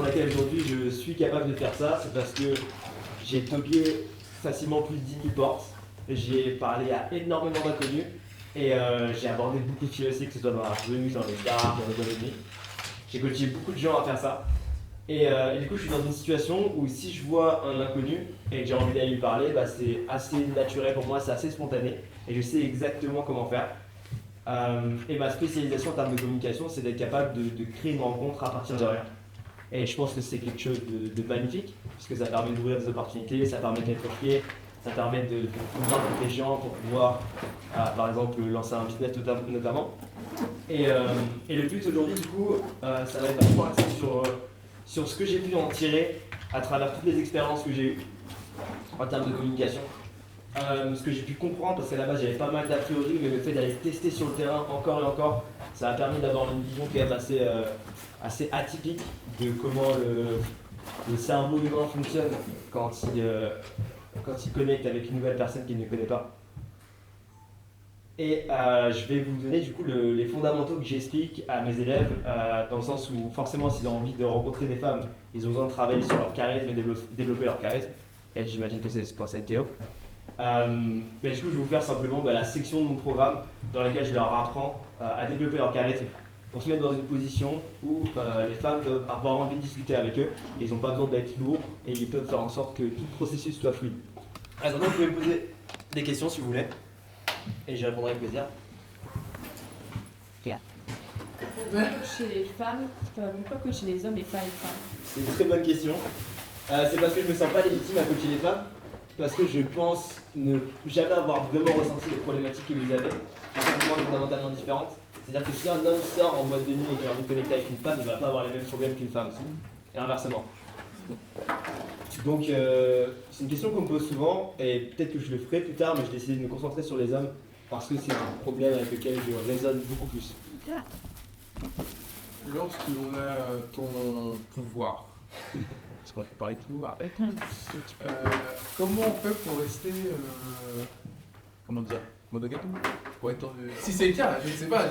laquelle aujourd'hui je suis capable de faire ça, c'est parce que j'ai toqué facilement plus de 10 000 portes. J'ai parlé à énormément d'inconnus et j'ai abordé beaucoup de filles aussi, que ce soit dans la rue, dans les bars, dans les boîtes de nuit. J'ai coaché beaucoup de gens à faire ça. Et du coup, je suis dans une situation où si je vois un inconnu et que j'ai envie d'aller lui parler, bah, c'est assez naturel pour moi, c'est assez spontané et je sais exactement comment faire. Et ma spécialisation en termes de communication, c'est d'être capable de créer une rencontre à partir de rien. Et je pense que c'est quelque chose de magnifique, parce que ça permet d'ouvrir des opportunités, ça permet d'être pied, ça permet de pouvoir avec les gens pour pouvoir, par exemple, lancer un business notamment. Et le but aujourd'hui, du coup, ça va être vachement axé sur ce que j'ai pu en tirer à travers toutes les expériences que j'ai eues en termes de communication. Ce que j'ai pu comprendre, parce qu'à la base j'avais pas mal d'a priori, mais le fait d'aller tester sur le terrain encore et encore, ça a permis d'avoir une vision quand même assez atypique de comment le cerveau humain fonctionne quand il connecte avec une nouvelle personne qu'il ne connaît pas. Et je vais vous donner du coup les fondamentaux que j'explique à mes élèves, dans le sens où forcément s'ils ont envie de rencontrer des femmes, ils ont besoin de travailler sur leur charisme et développer leur charisme. Et j'imagine que c'est ce que pense Théo. Mais du coup, je vais vous faire simplement la section de mon programme dans laquelle je leur apprends à développer leur charisme pour se mettre dans une position où les femmes peuvent avoir envie de discuter avec eux. Et ils n'ont pas besoin d'être lourds et ils peuvent faire en sorte que tout le processus soit fluide. Alors, donc, vous pouvez me poser des questions si vous voulez et j'y répondrai avec plaisir. Chez les femmes, pourquoi coacher les hommes et pas les femmes? C'est une très bonne question. C'est parce que je ne me sens pas légitime à coacher les femmes. Parce que je pense ne jamais avoir vraiment ressenti les problématiques que vous avez, qui sont fondamentalement différentes. C'est-à-dire que si un homme sort en boîte de nuit et qu'il a envie de connecter avec une femme, il ne va pas avoir les mêmes problèmes qu'une femme. Et inversement. Donc c'est une question qu'on me pose souvent, et peut-être que je le ferai plus tard, mais j'ai décidé de me concentrer sur les hommes, parce que c'est un problème avec lequel je résonne beaucoup plus. Lorsqu'on a ton pouvoir, parce qu'on a parlé de pouvoir, comment on fait pour rester, comment dire, monogame pour être, si c'est le cas, je ne sais pas,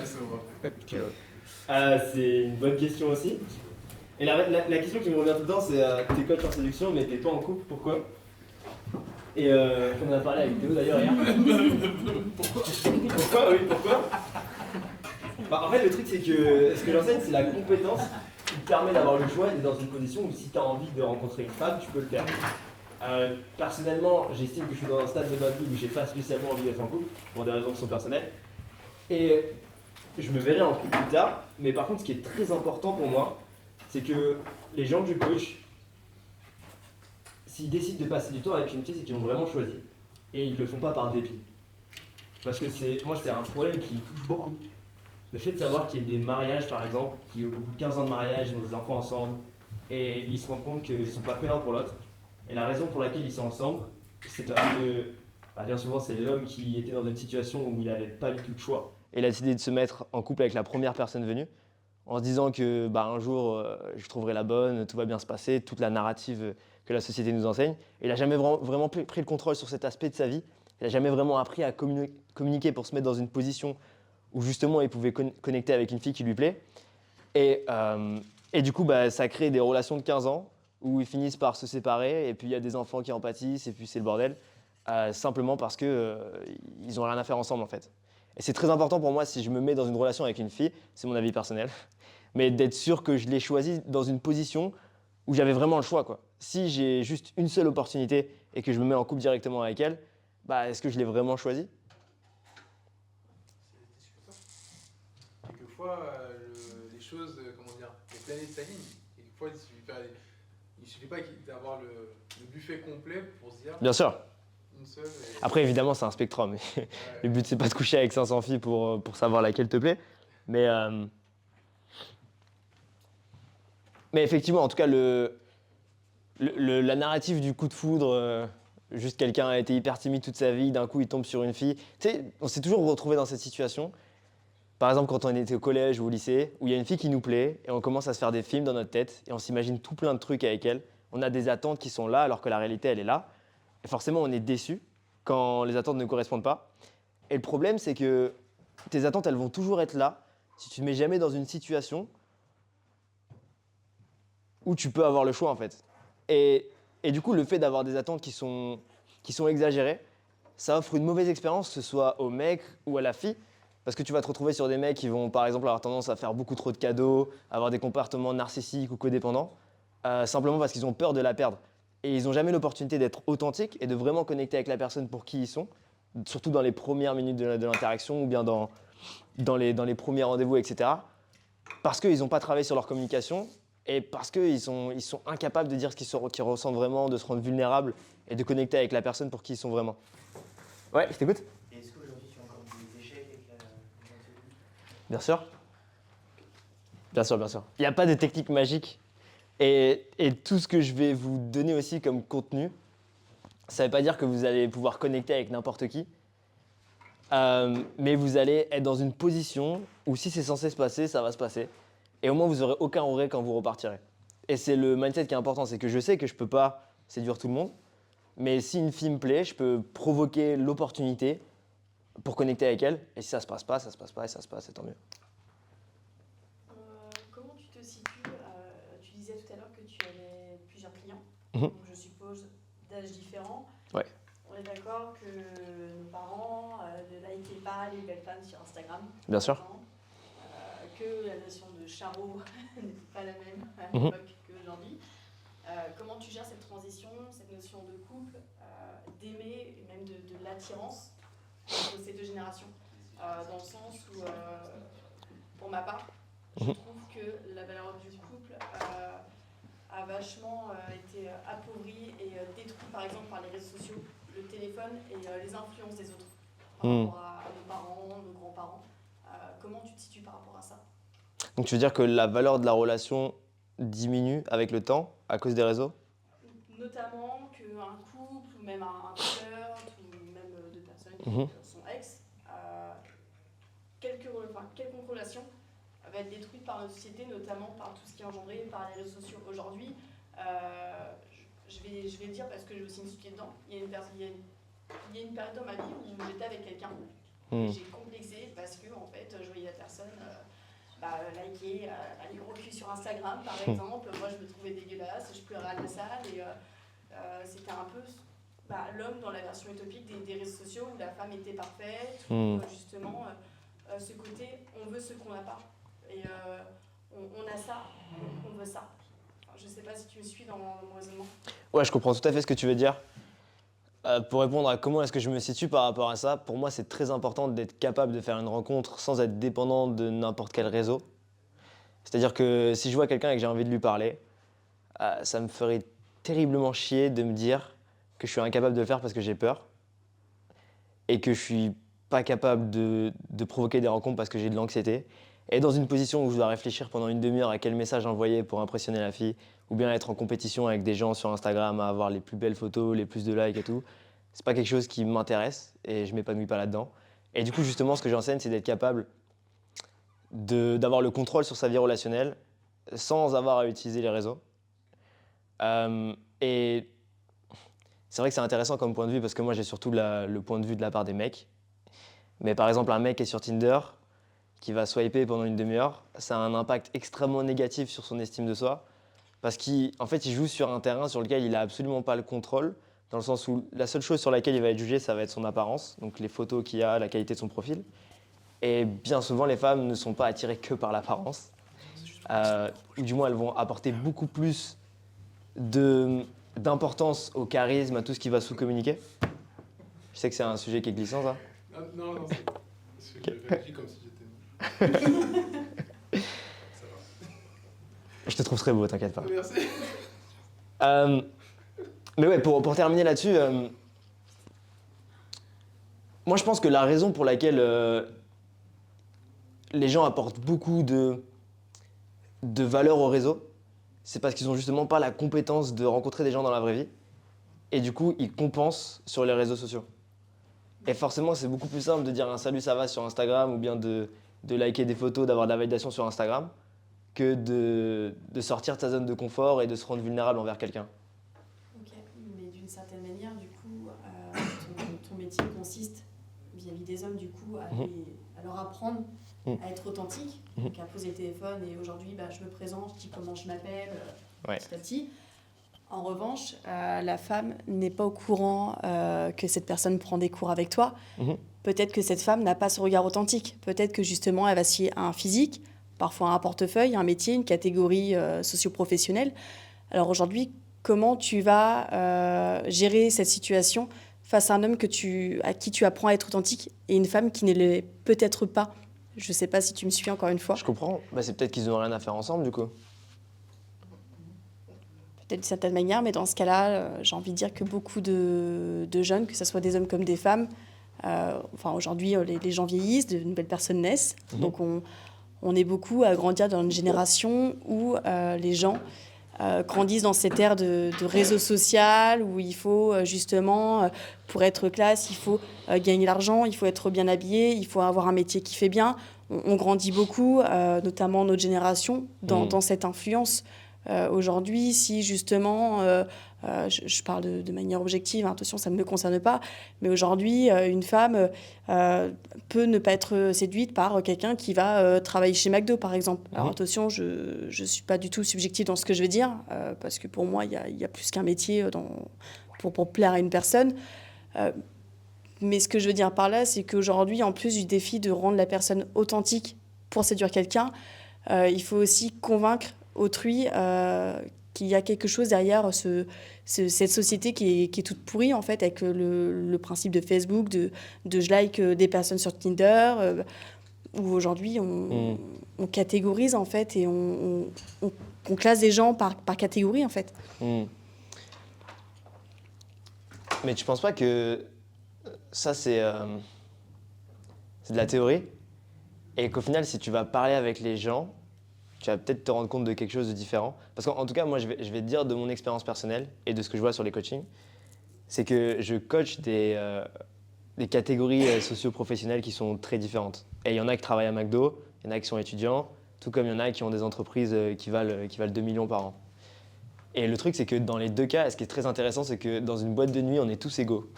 C'est une bonne question aussi. Et la question qui me revient tout le temps, c'est t'es coach en séduction, mais t'es pas en couple, pourquoi? Et on en a parlé avec Théo d'ailleurs hier. Pourquoi? Oui, pourquoi? En fait, le truc, c'est que ce que j'enseigne, c'est la compétence qui te permet d'avoir le choix et d'être dans une position où si tu as envie de rencontrer une femme, tu peux le faire. Personnellement, j'estime que je suis dans un stade de ma vie où j'ai pas spécialement envie d'être en couple, pour des raisons qui sont personnelles. Et je me verrai en couple plus tard, mais par contre, ce qui est très important pour moi, c'est que les gens que je coach, s'ils décident de passer du temps avec une fille, c'est qu'ils l'ont vraiment choisi. Et ils ne le font pas par dépit. Parce que moi, c'est un problème qui me touche beaucoup. Le fait de savoir qu'il y a des mariages, par exemple, qui au bout de 15 ans de mariage, ils ont des enfants ensemble, et ils se rendent compte qu'ils ne sont pas faits l'un pour l'autre. Et la raison pour laquelle ils sont ensemble, c'est parce que, bien souvent, c'est l'homme qui était dans une situation où il n'avait pas du tout de choix. Et il a décidé de se mettre en couple avec la première personne venue, en se disant que un jour, je trouverai la bonne, tout va bien se passer, toute la narrative que la société nous enseigne. Et il n'a jamais vraiment pris le contrôle sur cet aspect de sa vie. Il n'a jamais vraiment appris à communiquer pour se mettre dans une position où justement il pouvait connecter avec une fille qui lui plaît. Et du coup, ça crée des relations de 15 ans où ils finissent par se séparer, et puis il y a des enfants qui en pâtissent, et puis c'est le bordel, simplement parce qu'ils n'ont rien à faire ensemble en fait. Et c'est très important pour moi, si je me mets dans une relation avec une fille, c'est mon avis personnel, mais d'être sûr que je l'ai choisie dans une position où j'avais vraiment le choix, quoi. Si j'ai juste une seule opportunité et que je me mets en couple directement avec elle, est-ce que je l'ai vraiment choisie? Quelquefois, les choses, comment dire, les planètes s'alignent. Quelquefois, il suffit pas d'avoir le buffet complet pour se dire. Bien sûr. Une seule. Après, évidemment, c'est un spectrum. Ouais. Le but, c'est pas de coucher avec 500 filles pour savoir laquelle te plaît. Mais effectivement, en tout cas, la narrative du coup de foudre, juste quelqu'un a été hyper timide toute sa vie, d'un coup, il tombe sur une fille. Tu sais, on s'est toujours retrouvé dans cette situation. Par exemple, quand on était au collège ou au lycée, où il y a une fille qui nous plaît, et on commence à se faire des films dans notre tête, et on s'imagine tout plein de trucs avec elle. On a des attentes qui sont là, alors que la réalité, elle est là. Et forcément, on est déçu quand les attentes ne correspondent pas. Et le problème, c'est que tes attentes, elles vont toujours être là si tu ne te mets jamais dans une situation où tu peux avoir le choix en fait. Et du coup, le fait d'avoir des attentes qui sont exagérées, ça offre une mauvaise expérience, que ce soit au mec ou à la fille, parce que tu vas te retrouver sur des mecs qui vont par exemple avoir tendance à faire beaucoup trop de cadeaux, avoir des comportements narcissiques ou codépendants, simplement parce qu'ils ont peur de la perdre. Et ils n'ont jamais l'opportunité d'être authentiques et de vraiment connecter avec la personne pour qui ils sont, surtout dans les premières minutes de l'interaction ou bien dans les premiers rendez-vous, etc. Parce qu'ils n'ont pas travaillé sur leur communication et parce qu'ils sont incapables de dire ce qu'ils ressentent vraiment, de se rendre vulnérables et de connecter avec la personne pour qui ils sont vraiment. Ouais, je t'écoute. Et est-ce qu'aujourd'hui tu as encore des échecs avec la Bien sûr. Bien sûr, bien sûr. Il n'y a pas de technique magique. Et tout ce que je vais vous donner aussi comme contenu, ça ne veut pas dire que vous allez pouvoir connecter avec n'importe qui. Mais vous allez être dans une position où si c'est censé se passer, ça va se passer. Et au moins, vous n'aurez aucun regret quand vous repartirez. Et c'est le mindset qui est important. C'est que je sais que je ne peux pas séduire tout le monde. Mais si une fille me plaît, je peux provoquer l'opportunité pour connecter avec elle. Et si ça se passe pas, ça se passe pas. Et ça se passe, c'est tant mieux. Comment tu te situes Tu disais tout à l'heure que tu avais plusieurs clients, Mhm. donc je suppose d'âges différents. Ouais. On est d'accord que nos parents ne likaient pas les belles femmes sur Instagram. Bien sûr. Que la notion de charo n'était pas la même à Mhm. l'époque qu'aujourd'hui. Comment tu gères cette transition, cette notion de couple, d'aimer et même de l'attirance entre ces deux générations, dans le sens où, pour ma part, je Mhm. trouve que la valeur du couple a vachement été appauvrie et détruite par exemple par les réseaux sociaux, le téléphone et les influences des autres par Mhm. rapport à nos parents, nos grands-parents. Comment tu te situes par rapport à ça? Donc tu veux dire que la valeur de la relation diminue avec le temps à cause des réseaux? Notamment qu'un couple ou même un flirt ou même deux personnes qui Mhm. sont ex, quelconque relation va être détruite par notre société, notamment par tout ce qui est engendré par les réseaux sociaux. Aujourd'hui, je vais le dire parce que j'ai aussi une située dedans, il y a une période dans ma vie où j'étais avec quelqu'un et Mhm. j'ai complexé parce que en fait, je voyais la personne liker les gros culs sur Instagram par exemple. Moi je me trouvais dégueulasse, je pleurais à la salle et c'était un peu l'homme dans la version utopique des réseaux sociaux où la femme était parfaite, où justement ce côté on veut ce qu'on n'a pas et on a ça, on veut ça. Enfin, je sais pas si tu me suis dans mon raisonnement. Ouais, je comprends tout à fait ce que tu veux dire. Pour répondre à comment est-ce que je me situe par rapport à ça, pour moi c'est très important d'être capable de faire une rencontre sans être dépendant de n'importe quel réseau. C'est-à-dire que si je vois quelqu'un et que j'ai envie de lui parler, ça me ferait terriblement chier de me dire que je suis incapable de le faire parce que j'ai peur et que je suis pas capable de provoquer des rencontres parce que j'ai de l'anxiété. Et dans une position où je dois réfléchir pendant une demi-heure à quel message envoyer pour impressionner la fille, ou bien être en compétition avec des gens sur Instagram à avoir les plus belles photos, les plus de likes et tout, c'est pas quelque chose qui m'intéresse et je m'épanouis pas là-dedans. Et du coup, justement, ce que j'enseigne, c'est d'être capable d'avoir le contrôle sur sa vie relationnelle sans avoir à utiliser les réseaux. Et c'est vrai que c'est intéressant comme point de vue parce que moi j'ai surtout le point de vue de la part des mecs. Mais par exemple, un mec qui est sur Tinder, qui va swiper pendant une demi-heure, ça a un impact extrêmement négatif sur son estime de soi. Parce qu'en fait, il joue sur un terrain sur lequel il n'a absolument pas le contrôle, dans le sens où la seule chose sur laquelle il va être jugé, ça va être son apparence, donc les photos qu'il a, la qualité de son profil. Et bien souvent, les femmes ne sont pas attirées que par l'apparence. Ou du moins, elles vont apporter beaucoup plus d'importance au charisme, à tout ce qui va sous-communiquer. Je sais que c'est un sujet qui est glissant, ça. Non, c'est parce que j'ai réagi comme si j'étais. Ça va. Je te trouve très beau, t'inquiète pas. Merci. Mais ouais, pour terminer là-dessus, moi je pense que la raison pour laquelle les gens apportent beaucoup de valeur au réseau, c'est parce qu'ils n'ont justement pas la compétence de rencontrer des gens dans la vraie vie. Et du coup, ils compensent sur les réseaux sociaux. Et forcément, c'est beaucoup plus simple de dire un salut, ça va sur Instagram ou bien de liker des photos, d'avoir de la validation sur Instagram que de sortir de sa zone de confort et de se rendre vulnérable envers quelqu'un. Ok, mais d'une certaine manière, du coup, ton métier consiste vis-à-vis des hommes, du coup, à leur apprendre à être authentique, donc à poser le téléphone et aujourd'hui, je me présente, je dis comment je m'appelle, Ouais. petit à petit. En revanche, la femme n'est pas au courant que cette personne prend des cours avec toi. Mhm. Peut-être que cette femme n'a pas ce regard authentique. Peut-être que justement, elle va se fier à un physique, parfois à un portefeuille, un métier, une catégorie socio-professionnelle. Alors aujourd'hui, comment tu vas gérer cette situation face à un homme à qui tu apprends à être authentique et une femme qui ne l'est peut-être pas? Je ne sais pas si tu me suis encore une fois. Je comprends. Bah, c'est peut-être qu'ils n'ont rien à faire ensemble, du coup. Peut-être d'une certaine manière, mais dans ce cas-là, j'ai envie de dire que beaucoup de jeunes, que ce soit des hommes comme des femmes, enfin aujourd'hui, les gens vieillissent, de nouvelles personnes naissent. Mhm. Donc on est beaucoup à grandir dans une génération où les gens grandissent dans cette ère de réseau social, où il faut justement, pour être classe, il faut gagner l'argent, il faut être bien habillé, il faut avoir un métier qui fait bien. On grandit beaucoup, notamment notre génération, dans cette influence. Aujourd'hui, si justement, je parle de manière objective, hein, attention, ça ne me concerne pas, mais aujourd'hui, une femme peut ne pas être séduite par quelqu'un qui va travailler chez McDo, par exemple. Alors attention, je ne suis pas du tout subjective dans ce que je vais dire, parce que pour moi, il y a plus qu'un métier pour plaire à une personne. Mais ce que je veux dire par là, c'est qu'aujourd'hui, en plus du défi de rendre la personne authentique pour séduire quelqu'un, il faut aussi convaincre autrui qu'il y a quelque chose derrière cette société qui est toute pourrie, en fait, avec le principe de Facebook, de je like des personnes sur Tinder, où aujourd'hui on catégorise, en fait, et on classe des gens par catégorie, en fait. Mais tu penses pas que ça, c'est de la théorie et qu'au final, si tu vas parler avec les gens, tu vas peut-être te rendre compte de quelque chose de différent. Parce qu'en tout cas, moi, je vais te dire de mon expérience personnelle et de ce que je vois sur les coachings, c'est que je coach des catégories socio-professionnelles qui sont très différentes. Et il y en a qui travaillent à McDo, il y en a qui sont étudiants, tout comme il y en a qui ont des entreprises qui valent 2 millions par an. Et le truc, c'est que dans les deux cas, ce qui est très intéressant, c'est que dans une boîte de nuit, on est tous égaux.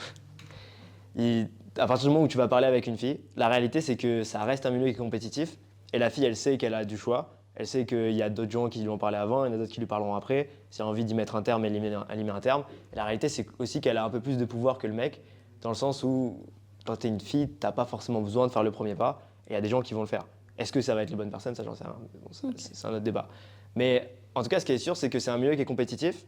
À partir du moment où tu vas parler avec une fille, la réalité, c'est que ça reste un milieu qui est compétitif. Et la fille, elle sait qu'elle a du choix. Elle sait qu'il y a d'autres gens qui lui ont parlé avant, il y en a d'autres qui lui parleront après. Si elle a envie d'y mettre un terme, elle y met un terme. Et la réalité, c'est aussi qu'elle a un peu plus de pouvoir que le mec, dans le sens où quand tu es une fille, tu n'as pas forcément besoin de faire le premier pas. Et il y a des gens qui vont le faire. Est-ce que ça va être les bonnes personnes? Ça, j'en sais rien. Bon, c'est un autre débat. Mais en tout cas, ce qui est sûr, c'est que c'est un milieu qui est compétitif.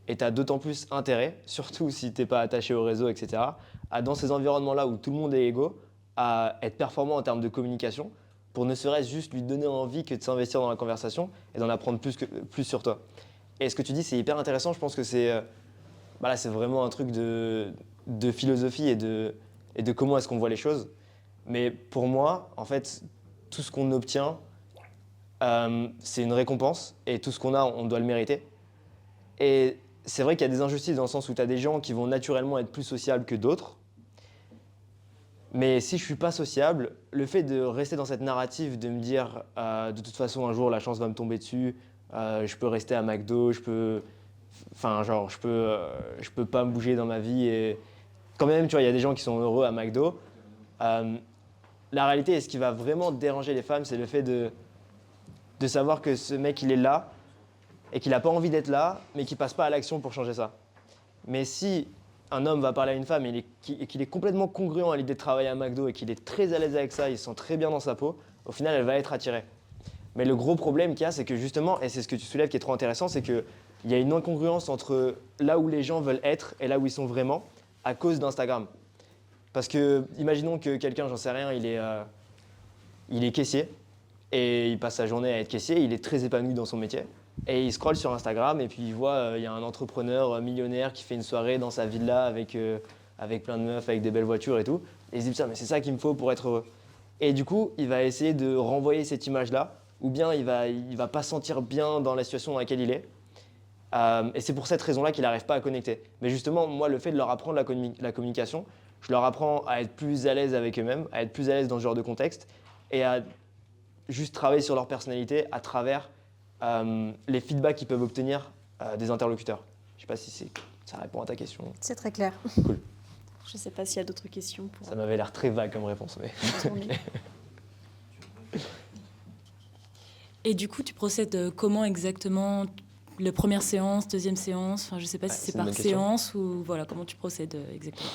Et tu as d'autant plus intérêt, surtout si tu n'es pas attaché au réseau, etc., à, dans ces environnements-là où tout le monde est égaux, à être performant en termes de communication, pour ne serait-ce juste lui donner envie que de s'investir dans la conversation et d'en apprendre plus sur toi. Et ce que tu dis, c'est hyper intéressant. Je pense que c'est vraiment un truc de philosophie et de comment est-ce qu'on voit les choses. Mais pour moi, en fait, tout ce qu'on obtient, c'est une récompense. Et tout ce qu'on a, on doit le mériter. Et c'est vrai qu'il y a des injustices dans le sens où tu as des gens qui vont naturellement être plus sociables que d'autres. Mais si je ne suis pas sociable, le fait de rester dans cette narrative, de me dire de toute façon un jour la chance va me tomber dessus, je peux rester à McDo, je peux pas me bouger dans ma vie. Et quand même, tu vois, il y a des gens qui sont heureux à McDo. La réalité, et ce qui va vraiment déranger les femmes, c'est le fait de savoir que ce mec, il est là et qu'il n'a pas envie d'être là, mais qu'il ne passe pas à l'action pour changer ça. Mais si un homme va parler à une femme et qu'il est complètement congruent à l'idée de travailler à McDo et qu'il est très à l'aise avec ça, il se sent très bien dans sa peau, au final, elle va être attirée. Mais le gros problème qu'il y a, c'est que justement, et c'est ce que tu soulèves qui est trop intéressant, c'est qu'il y a une incongruence entre là où les gens veulent être et là où ils sont vraiment à cause d'Instagram. Parce que, imaginons que quelqu'un, j'en sais rien, il est caissier et il passe sa journée à être caissier, il est très épanoui dans son métier. Et il scrolle sur Instagram et puis il voit il y a un entrepreneur millionnaire qui fait une soirée dans sa villa avec plein de meufs, avec des belles voitures et tout. Et il se dit putain, mais c'est ça qu'il me faut pour être heureux. Et du coup, il va essayer de renvoyer cette image-là, ou bien il va pas se sentir bien dans la situation dans laquelle il est. Et c'est pour cette raison-là qu'il n'arrive pas à connecter. Mais justement, moi, le fait de leur apprendre la communication, je leur apprends à être plus à l'aise avec eux-mêmes, à être plus à l'aise dans ce genre de contexte, et à juste travailler sur leur personnalité à travers les feedbacks qu'ils peuvent obtenir des interlocuteurs. Je ne sais pas si ça répond à ta question. C'est très clair. Cool. Je ne sais pas s'il y a d'autres questions. Ça m'avait l'air très vague comme réponse. Mais... Et du coup, tu procèdes comment exactement? La première séance, deuxième séance, enfin, je ne sais pas si Ouais, c'est c'est une par bonne question. séance ou voilà, comment tu procèdes exactement.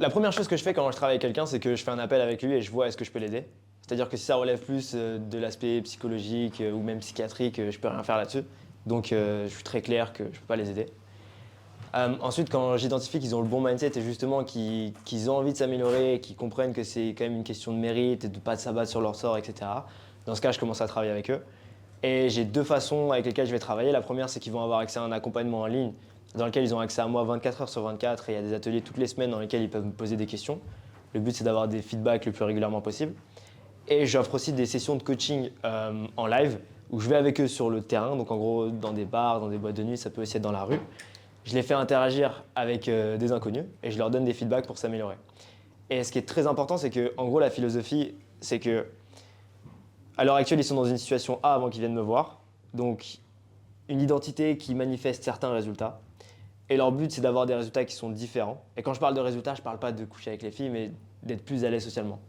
La première chose que je fais quand je travaille avec quelqu'un, c'est que je fais un appel avec lui et je vois est-ce que je peux l'aider. C'est-à-dire que si ça relève plus de l'aspect psychologique ou même psychiatrique, je peux rien faire là-dessus. Donc je suis très clair que je peux pas les aider. Ensuite, quand j'identifie qu'ils ont le bon mindset et justement qu'ils ont envie de s'améliorer, qu'ils comprennent que c'est quand même une question de mérite et de ne pas s'abattre sur leur sort, etc. Dans ce cas, je commence à travailler avec eux. Et j'ai deux façons avec lesquelles je vais travailler. La première, c'est qu'ils vont avoir accès à un accompagnement en ligne dans lequel ils ont accès à moi 24 heures sur 24 et il y a des ateliers toutes les semaines dans lesquels ils peuvent me poser des questions. Le but, c'est d'avoir des feedbacks le plus régulièrement possible. Et j'offre aussi des sessions de coaching en live où je vais avec eux sur le terrain, donc en gros dans des bars, dans des boîtes de nuit, ça peut aussi être dans la rue. Je les fais interagir avec des inconnus et je leur donne des feedbacks pour s'améliorer. Et ce qui est très important, c'est que, en gros, la philosophie, c'est que à l'heure actuelle, ils sont dans une situation A avant qu'ils viennent me voir, donc une identité qui manifeste certains résultats. Et leur but, c'est d'avoir des résultats qui sont différents. Et quand je parle de résultats, je ne parle pas de coucher avec les filles, mais d'être plus à l'aise socialement.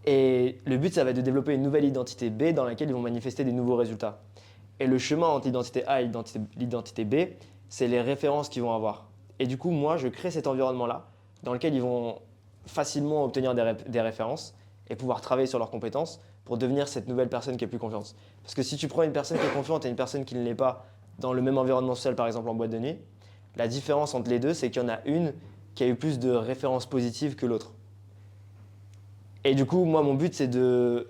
Et le but, ça va être de développer une nouvelle identité B dans laquelle ils vont manifester des nouveaux résultats. Et le chemin entre l'identité A et l'identité B, c'est les références qu'ils vont avoir. Et du coup, moi, je crée cet environnement-là dans lequel ils vont facilement obtenir des références et pouvoir travailler sur leurs compétences pour devenir cette nouvelle personne qui a plus confiance. Parce que si tu prends une personne qui est confiante et une personne qui ne l'est pas dans le même environnement social, par exemple en boîte de nuit, la différence entre les deux, c'est qu'il y en a une qui a eu plus de références positives que l'autre. Et du coup, moi, mon but, c'est de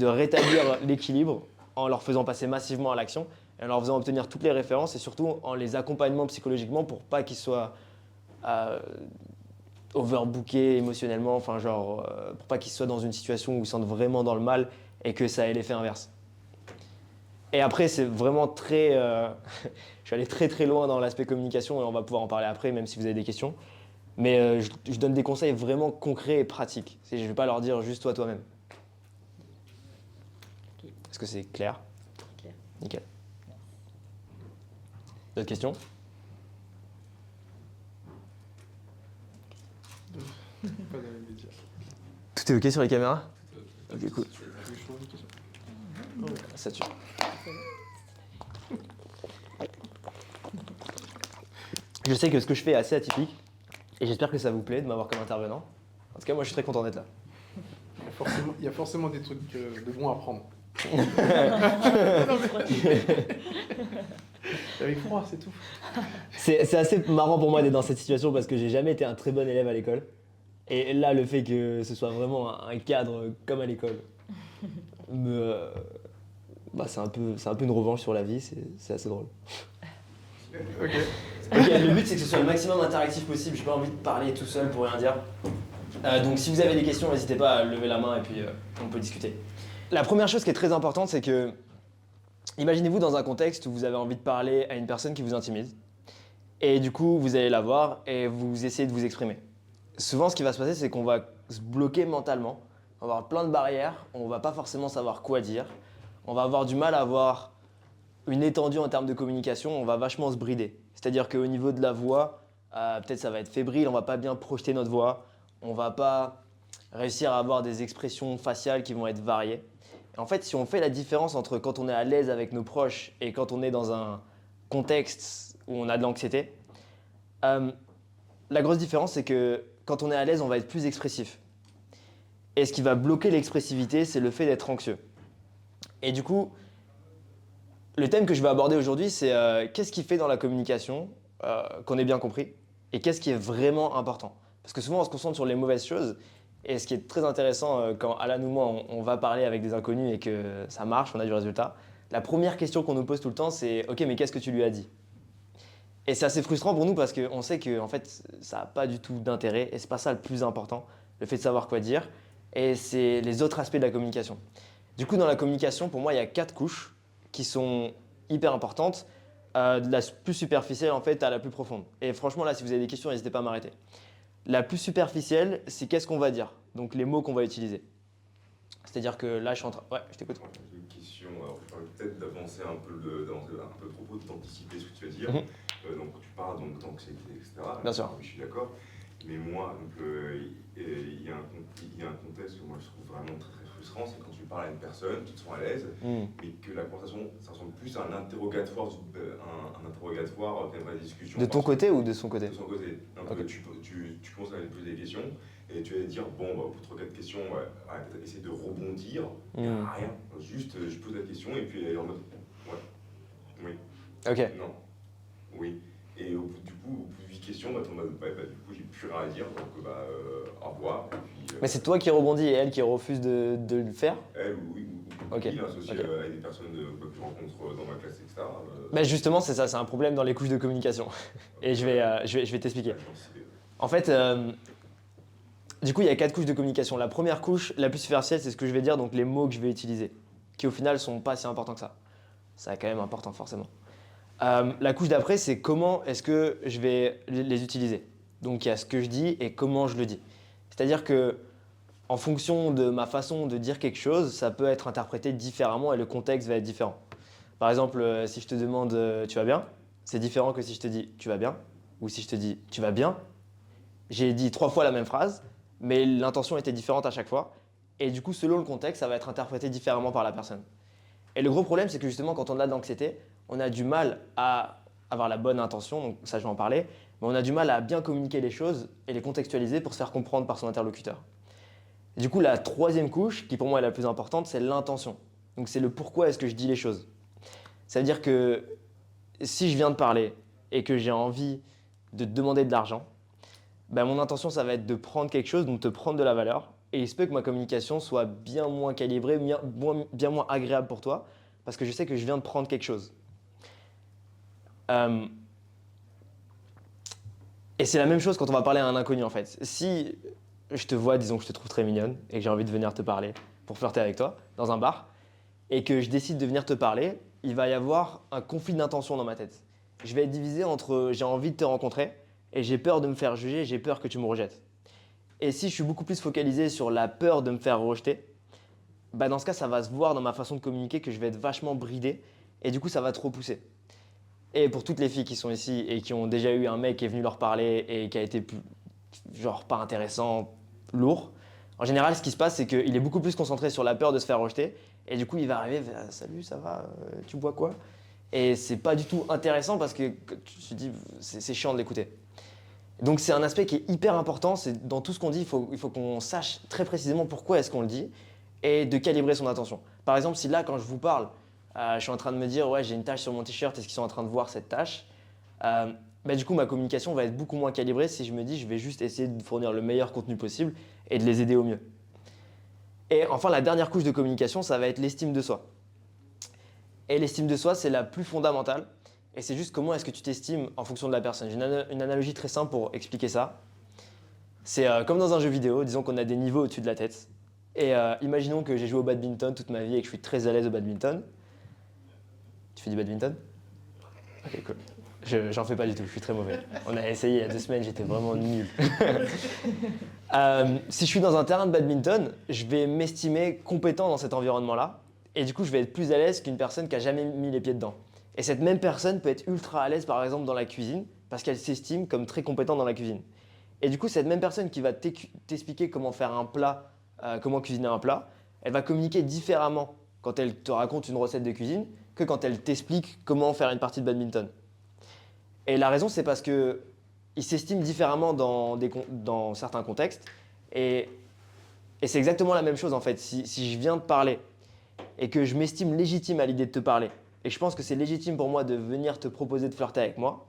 rétablir l'équilibre en leur faisant passer massivement à l'action et en leur faisant obtenir toutes les références et surtout en les accompagnant psychologiquement pour pas qu'ils soient overbookés émotionnellement, enfin genre pour pas qu'ils soient dans une situation où ils se sentent vraiment dans le mal et que ça ait l'effet inverse. Et après, c'est vraiment très... je suis allé très très loin dans l'aspect communication et on va pouvoir en parler après, même si vous avez des questions. Mais je donne des conseils vraiment concrets et pratiques. Je ne vais pas leur dire juste toi-même. Est-ce que c'est clair? Clair. Nickel. D'autres questions? Pas dans les médias. Tout est ok sur les caméras? Ok, cool. Ça tue. Je sais que ce que je fais est assez atypique et j'espère que ça vous plaît de m'avoir comme intervenant. En tout cas, moi je suis très content d'être là. Il y a forcément des trucs de bons à prendre. J'avais froid, c'est tout. C'est assez marrant pour moi d'être dans cette situation parce que j'ai jamais été un très bon élève à l'école. Et là, le fait que ce soit vraiment un cadre comme à l'école, c'est un peu une revanche sur la vie, c'est assez drôle. Ok. Ok, le but c'est que ce soit le maximum interactif possible, j'ai pas envie de parler tout seul pour rien dire. Donc si vous avez des questions, n'hésitez pas à lever la main et puis on peut discuter. La première chose qui est très importante, c'est que imaginez-vous dans un contexte où vous avez envie de parler à une personne qui vous intimide. Et du coup, vous allez la voir et vous essayez de vous exprimer. Souvent, ce qui va se passer, c'est qu'on va se bloquer mentalement. On va avoir plein de barrières, on va pas forcément savoir quoi dire. On va avoir du mal à avoir une étendue en termes de communication, on va vachement se brider. C'est-à-dire qu'au niveau de la voix, peut-être ça va être fébrile, on va pas bien projeter notre voix, on va pas réussir à avoir des expressions faciales qui vont être variées. Et en fait, si on fait la différence entre quand on est à l'aise avec nos proches et quand on est dans un contexte où on a de l'anxiété, la grosse différence, c'est que quand on est à l'aise, on va être plus expressif. Et ce qui va bloquer l'expressivité, c'est le fait d'être anxieux. Et du coup, le thème que je vais aborder aujourd'hui, c'est qu'est-ce qui fait dans la communication qu'on ait bien compris et qu'est-ce qui est vraiment important. Parce que souvent, on se concentre sur les mauvaises choses. Et ce qui est très intéressant, quand Alan ou moi, on va parler avec des inconnus et que ça marche, on a du résultat, la première question qu'on nous pose tout le temps, c'est « Ok, mais qu'est-ce que tu lui as dit ?» Et c'est assez frustrant pour nous parce qu'on sait que en fait, ça n'a pas du tout d'intérêt et c'est pas ça le plus important, le fait de savoir quoi dire. Et c'est les autres aspects de la communication. Du coup, dans la communication, pour moi, il y a 4 couches qui sont hyper importantes, de la plus superficielle en fait à la plus profonde. Et franchement, là, si vous avez des questions, n'hésitez pas à m'arrêter. La plus superficielle, c'est qu'est-ce qu'on va dire, donc les mots qu'on va utiliser. C'est-à-dire que là, je suis en train... Ouais, je t'écoute. J'ai une question, alors je parle peut-être d'avancer un peu le propos, d'anticiper ce que tu vas dire. Donc tu parles donc d'anxiété, etc. Bien sûr. Je suis d'accord. Mais moi, donc, il y a un contexte que moi je trouve vraiment très très frustrant, c'est quand tu parles à une personne, tu te sens à l'aise, Hmm. mais que la conversation, ça ressemble plus à un interrogatoire, un interrogatoire, quand même, la discussion. De ton côté ou de son côté? De son côté. Donc, Ok. tu commences à lui poser des questions et tu vas lui dire, bon, bah, pour 3-4 questions, ouais, essayer de rebondir, rien. Juste, je pose la question et puis elle est en mode, ouais, oui, Ok. non, oui. Et au bout de 8 questions, bah, t'es en mode, du coup, j'ai plus rien à dire, donc au revoir. Et puis, Mais c'est toi qui rebondis et elle qui refuse de le faire? elle, oui, ou Ok. oui, associé Ok. avec des personnes que je rencontre dans ma classe, etc. Bah justement, c'est ça, c'est un problème dans les couches de communication. Et je vais t'expliquer. En fait, du coup, il y a 4 couches de communication. La première couche, la plus superficielle, c'est ce que je vais dire, donc les mots que je vais utiliser, qui au final sont pas si importants que ça. Ça est quand même important, forcément. La couche d'après, c'est comment est-ce que je vais les utiliser. Donc il y a ce que je dis et comment je le dis. C'est-à-dire que en fonction de ma façon de dire quelque chose, ça peut être interprété différemment et le contexte va être différent. Par exemple, si je te demande tu vas bien, c'est différent que si je te dis tu vas bien ou si je te dis tu vas bien. J'ai dit 3 fois la même phrase, mais l'intention était différente à chaque fois. Et du coup, selon le contexte, ça va être interprété différemment par la personne. Et le gros problème, c'est que justement, quand on a de l'anxiété, on a du mal à avoir la bonne intention, donc ça je vais en parler, mais on a du mal à bien communiquer les choses et les contextualiser pour se faire comprendre par son interlocuteur. Et du coup, la troisième couche, qui pour moi est la plus importante, c'est l'intention. Donc c'est le pourquoi est-ce que je dis les choses. Ça veut dire que si je viens de parler et que j'ai envie de te demander de l'argent, ben mon intention, ça va être de prendre quelque chose, donc de prendre de la valeur. Et il se peut que ma communication soit bien moins calibrée, bien moins agréable pour toi, parce que je sais que je viens de prendre quelque chose. Et c'est la même chose quand on va parler à un inconnu en fait. Si je te vois, disons que je te trouve très mignonne et que j'ai envie de venir te parler pour flirter avec toi dans un bar, et que je décide de venir te parler, il va y avoir un conflit d'intention dans ma tête. Je vais être divisé entre j'ai envie de te rencontrer et j'ai peur de me faire juger, j'ai peur que tu me rejettes. Et si je suis beaucoup plus focalisé sur la peur de me faire rejeter, bah dans ce cas, ça va se voir dans ma façon de communiquer que je vais être vachement bridé et du coup, ça va trop pousser. Et pour toutes les filles qui sont ici et qui ont déjà eu un mec qui est venu leur parler et qui a été genre pas intéressant, lourd, en général, ce qui se passe, c'est qu'il est beaucoup plus concentré sur la peur de se faire rejeter et du coup, il va arriver, salut, ça va, tu bois quoi? Et c'est pas du tout intéressant parce que tu te dis, c'est chiant de l'écouter. Donc c'est un aspect qui est hyper important, c'est dans tout ce qu'on dit, il faut qu'on sache très précisément pourquoi est-ce qu'on le dit et de calibrer son attention. Par exemple, si là, quand je vous parle, je suis en train de me dire, ouais, j'ai une tache sur mon t-shirt, est-ce qu'ils sont en train de voir cette tache? Du coup, ma communication va être beaucoup moins calibrée si je me dis, je vais juste essayer de fournir le meilleur contenu possible et de les aider au mieux. Et enfin, la dernière couche de communication, ça va être l'estime de soi. Et l'estime de soi, c'est la plus fondamentale. Et c'est juste comment est-ce que tu t'estimes en fonction de la personne. J'ai une analogie très simple pour expliquer ça. C'est comme dans un jeu vidéo, disons qu'on a des niveaux au-dessus de la tête. Et imaginons que j'ai joué au badminton toute ma vie et que je suis très à l'aise au badminton. Tu fais du badminton? Ok, cool. J'en fais pas du tout, je suis très mauvais. On a essayé il y a 2 semaines, j'étais vraiment nul. Si je suis dans un terrain de badminton, je vais m'estimer compétent dans cet environnement-là. Et du coup, je vais être plus à l'aise qu'une personne qui n'a jamais mis les pieds dedans. Et cette même personne peut être ultra à l'aise, par exemple, dans la cuisine, parce qu'elle s'estime comme très compétente dans la cuisine. Et du coup, cette même personne qui va t'expliquer comment faire un plat, comment cuisiner un plat, elle va communiquer différemment quand elle te raconte une recette de cuisine que quand elle t'explique comment faire une partie de badminton. Et la raison, c'est parce qu'ils s'estiment différemment dans certains contextes. Et c'est exactement la même chose, en fait. Si je viens de parler et que je m'estime légitime à l'idée de te parler, et je pense que c'est légitime pour moi de venir te proposer de flirter avec moi,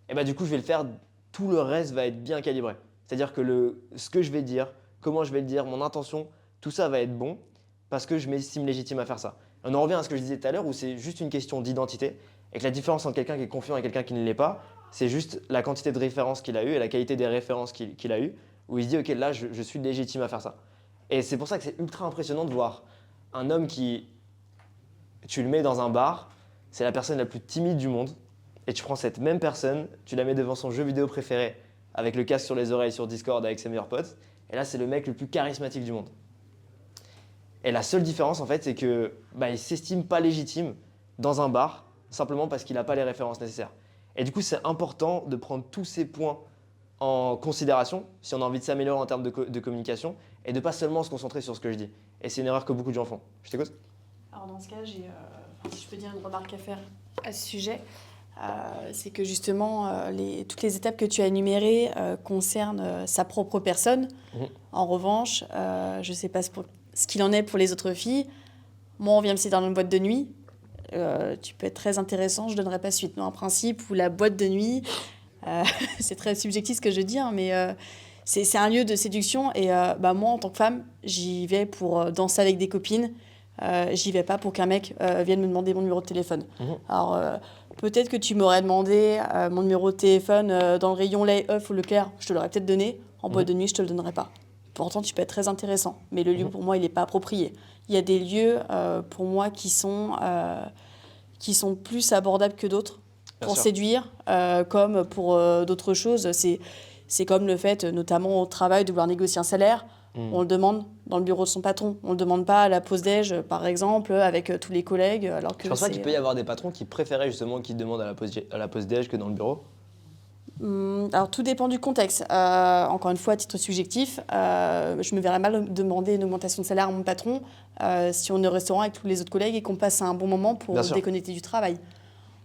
et bah du coup, je vais le faire, tout le reste va être bien calibré. C'est-à-dire que ce que je vais dire, comment je vais le dire, mon intention, tout ça va être bon parce que je m'estime légitime à faire ça. On en revient à ce que je disais tout à l'heure où c'est juste une question d'identité et que la différence entre quelqu'un qui est confiant et quelqu'un qui ne l'est pas, c'est juste la quantité de références qu'il a eues et la qualité des références qu'il a eues où il se dit ok, là je suis légitime à faire ça. Et c'est pour ça que c'est ultra impressionnant de voir un homme qui, tu le mets dans un bar, c'est la personne la plus timide du monde et tu prends cette même personne, tu la mets devant son jeu vidéo préféré avec le casque sur les oreilles sur Discord avec ses meilleurs potes et là c'est le mec le plus charismatique du monde. Et la seule différence en fait c'est que il s'estime pas légitime dans un bar simplement parce qu'il n'a pas les références nécessaires. Et du coup c'est important de prendre tous ces points en considération si on a envie de s'améliorer en termes de communication et de pas seulement se concentrer sur ce que je dis. Et c'est une erreur que beaucoup de gens font. Je t'écoute. Alors dans ce cas, si je peux dire une remarque à faire à ce sujet, c'est que justement, toutes les étapes que tu as énumérées concernent sa propre personne. En revanche, je ne sais pas ce qu'il en est pour les autres filles. Moi, on vient me citer dans une boîte de nuit. Tu peux être très intéressant, je ne donnerai pas suite. Non, un principe où la boîte de nuit, c'est très subjectif ce que je dis, hein, mais c'est un lieu de séduction. Et moi, en tant que femme, j'y vais pour danser avec des copines. J'y vais pas pour qu'un mec vienne me demander mon numéro de téléphone. Alors, peut-être que tu m'aurais demandé mon numéro de téléphone dans le rayon lait, œuf ou Leclerc, je te l'aurais peut-être donné. En boîte de nuit, je te le donnerai pas. Pourtant, tu peux être très intéressant. Mais le lieu, pour moi, il n'est pas approprié. Il y a des lieux, pour moi, qui sont plus abordables que d'autres pour séduire, comme pour d'autres choses. C'est comme le fait, notamment au travail, de vouloir négocier un salaire. On le demande dans le bureau de son patron. On ne le demande pas à la pause déj, par exemple, avec tous les collègues. Alors que je pense pas qu'il peut y avoir des patrons qui préféraient justement qu'ils demandent à la pause déj que dans le bureau. Alors, tout dépend du contexte. Encore une fois, à titre subjectif, je me verrais mal demander une augmentation de salaire à mon patron si on est au restaurant avec tous les autres collègues et qu'on passe un bon moment pour déconnecter du travail.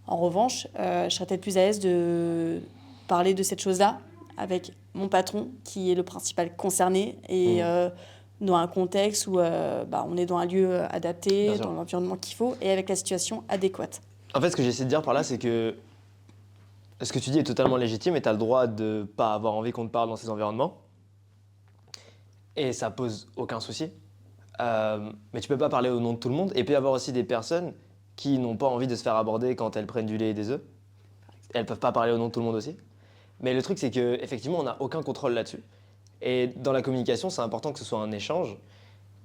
En revanche, je serais peut-être plus à l'aise de parler de cette chose-là avec mon patron, qui est le principal concerné, et dans un contexte où on est dans un lieu adapté, dans l'environnement qu'il faut, et avec la situation adéquate. En fait, ce que j'essaie de dire par là, c'est que ce que tu dis est totalement légitime et tu as le droit de ne pas avoir envie qu'on te parle dans ces environnements. Et ça pose aucun souci. Mais tu peux pas parler au nom de tout le monde. Et il peut y avoir aussi des personnes qui n'ont pas envie de se faire aborder quand elles prennent du lait et des œufs. Elles peuvent pas parler au nom de tout le monde aussi. Mais le truc, c'est qu'effectivement, on n'a aucun contrôle là-dessus. Et dans la communication, c'est important que ce soit un échange.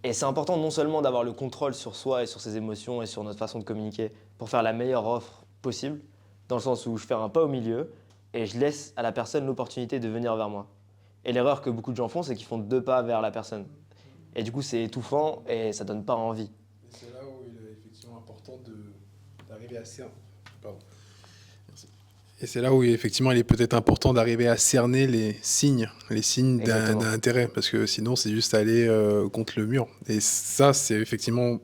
Et c'est important non seulement d'avoir le contrôle sur soi et sur ses émotions et sur notre façon de communiquer pour faire la meilleure offre possible, dans le sens où je fais un pas au milieu et je laisse à la personne l'opportunité de venir vers moi. Et l'erreur que beaucoup de gens font, c'est qu'ils font 2 pas vers la personne. Et du coup, c'est étouffant et ça donne pas envie. Et c'est là où il est effectivement important d'arriver à cerner. Et c'est là où effectivement il est peut-être important d'arriver à cerner les signes d'intérêt, parce que sinon c'est juste aller contre le mur. Et ça, c'est effectivement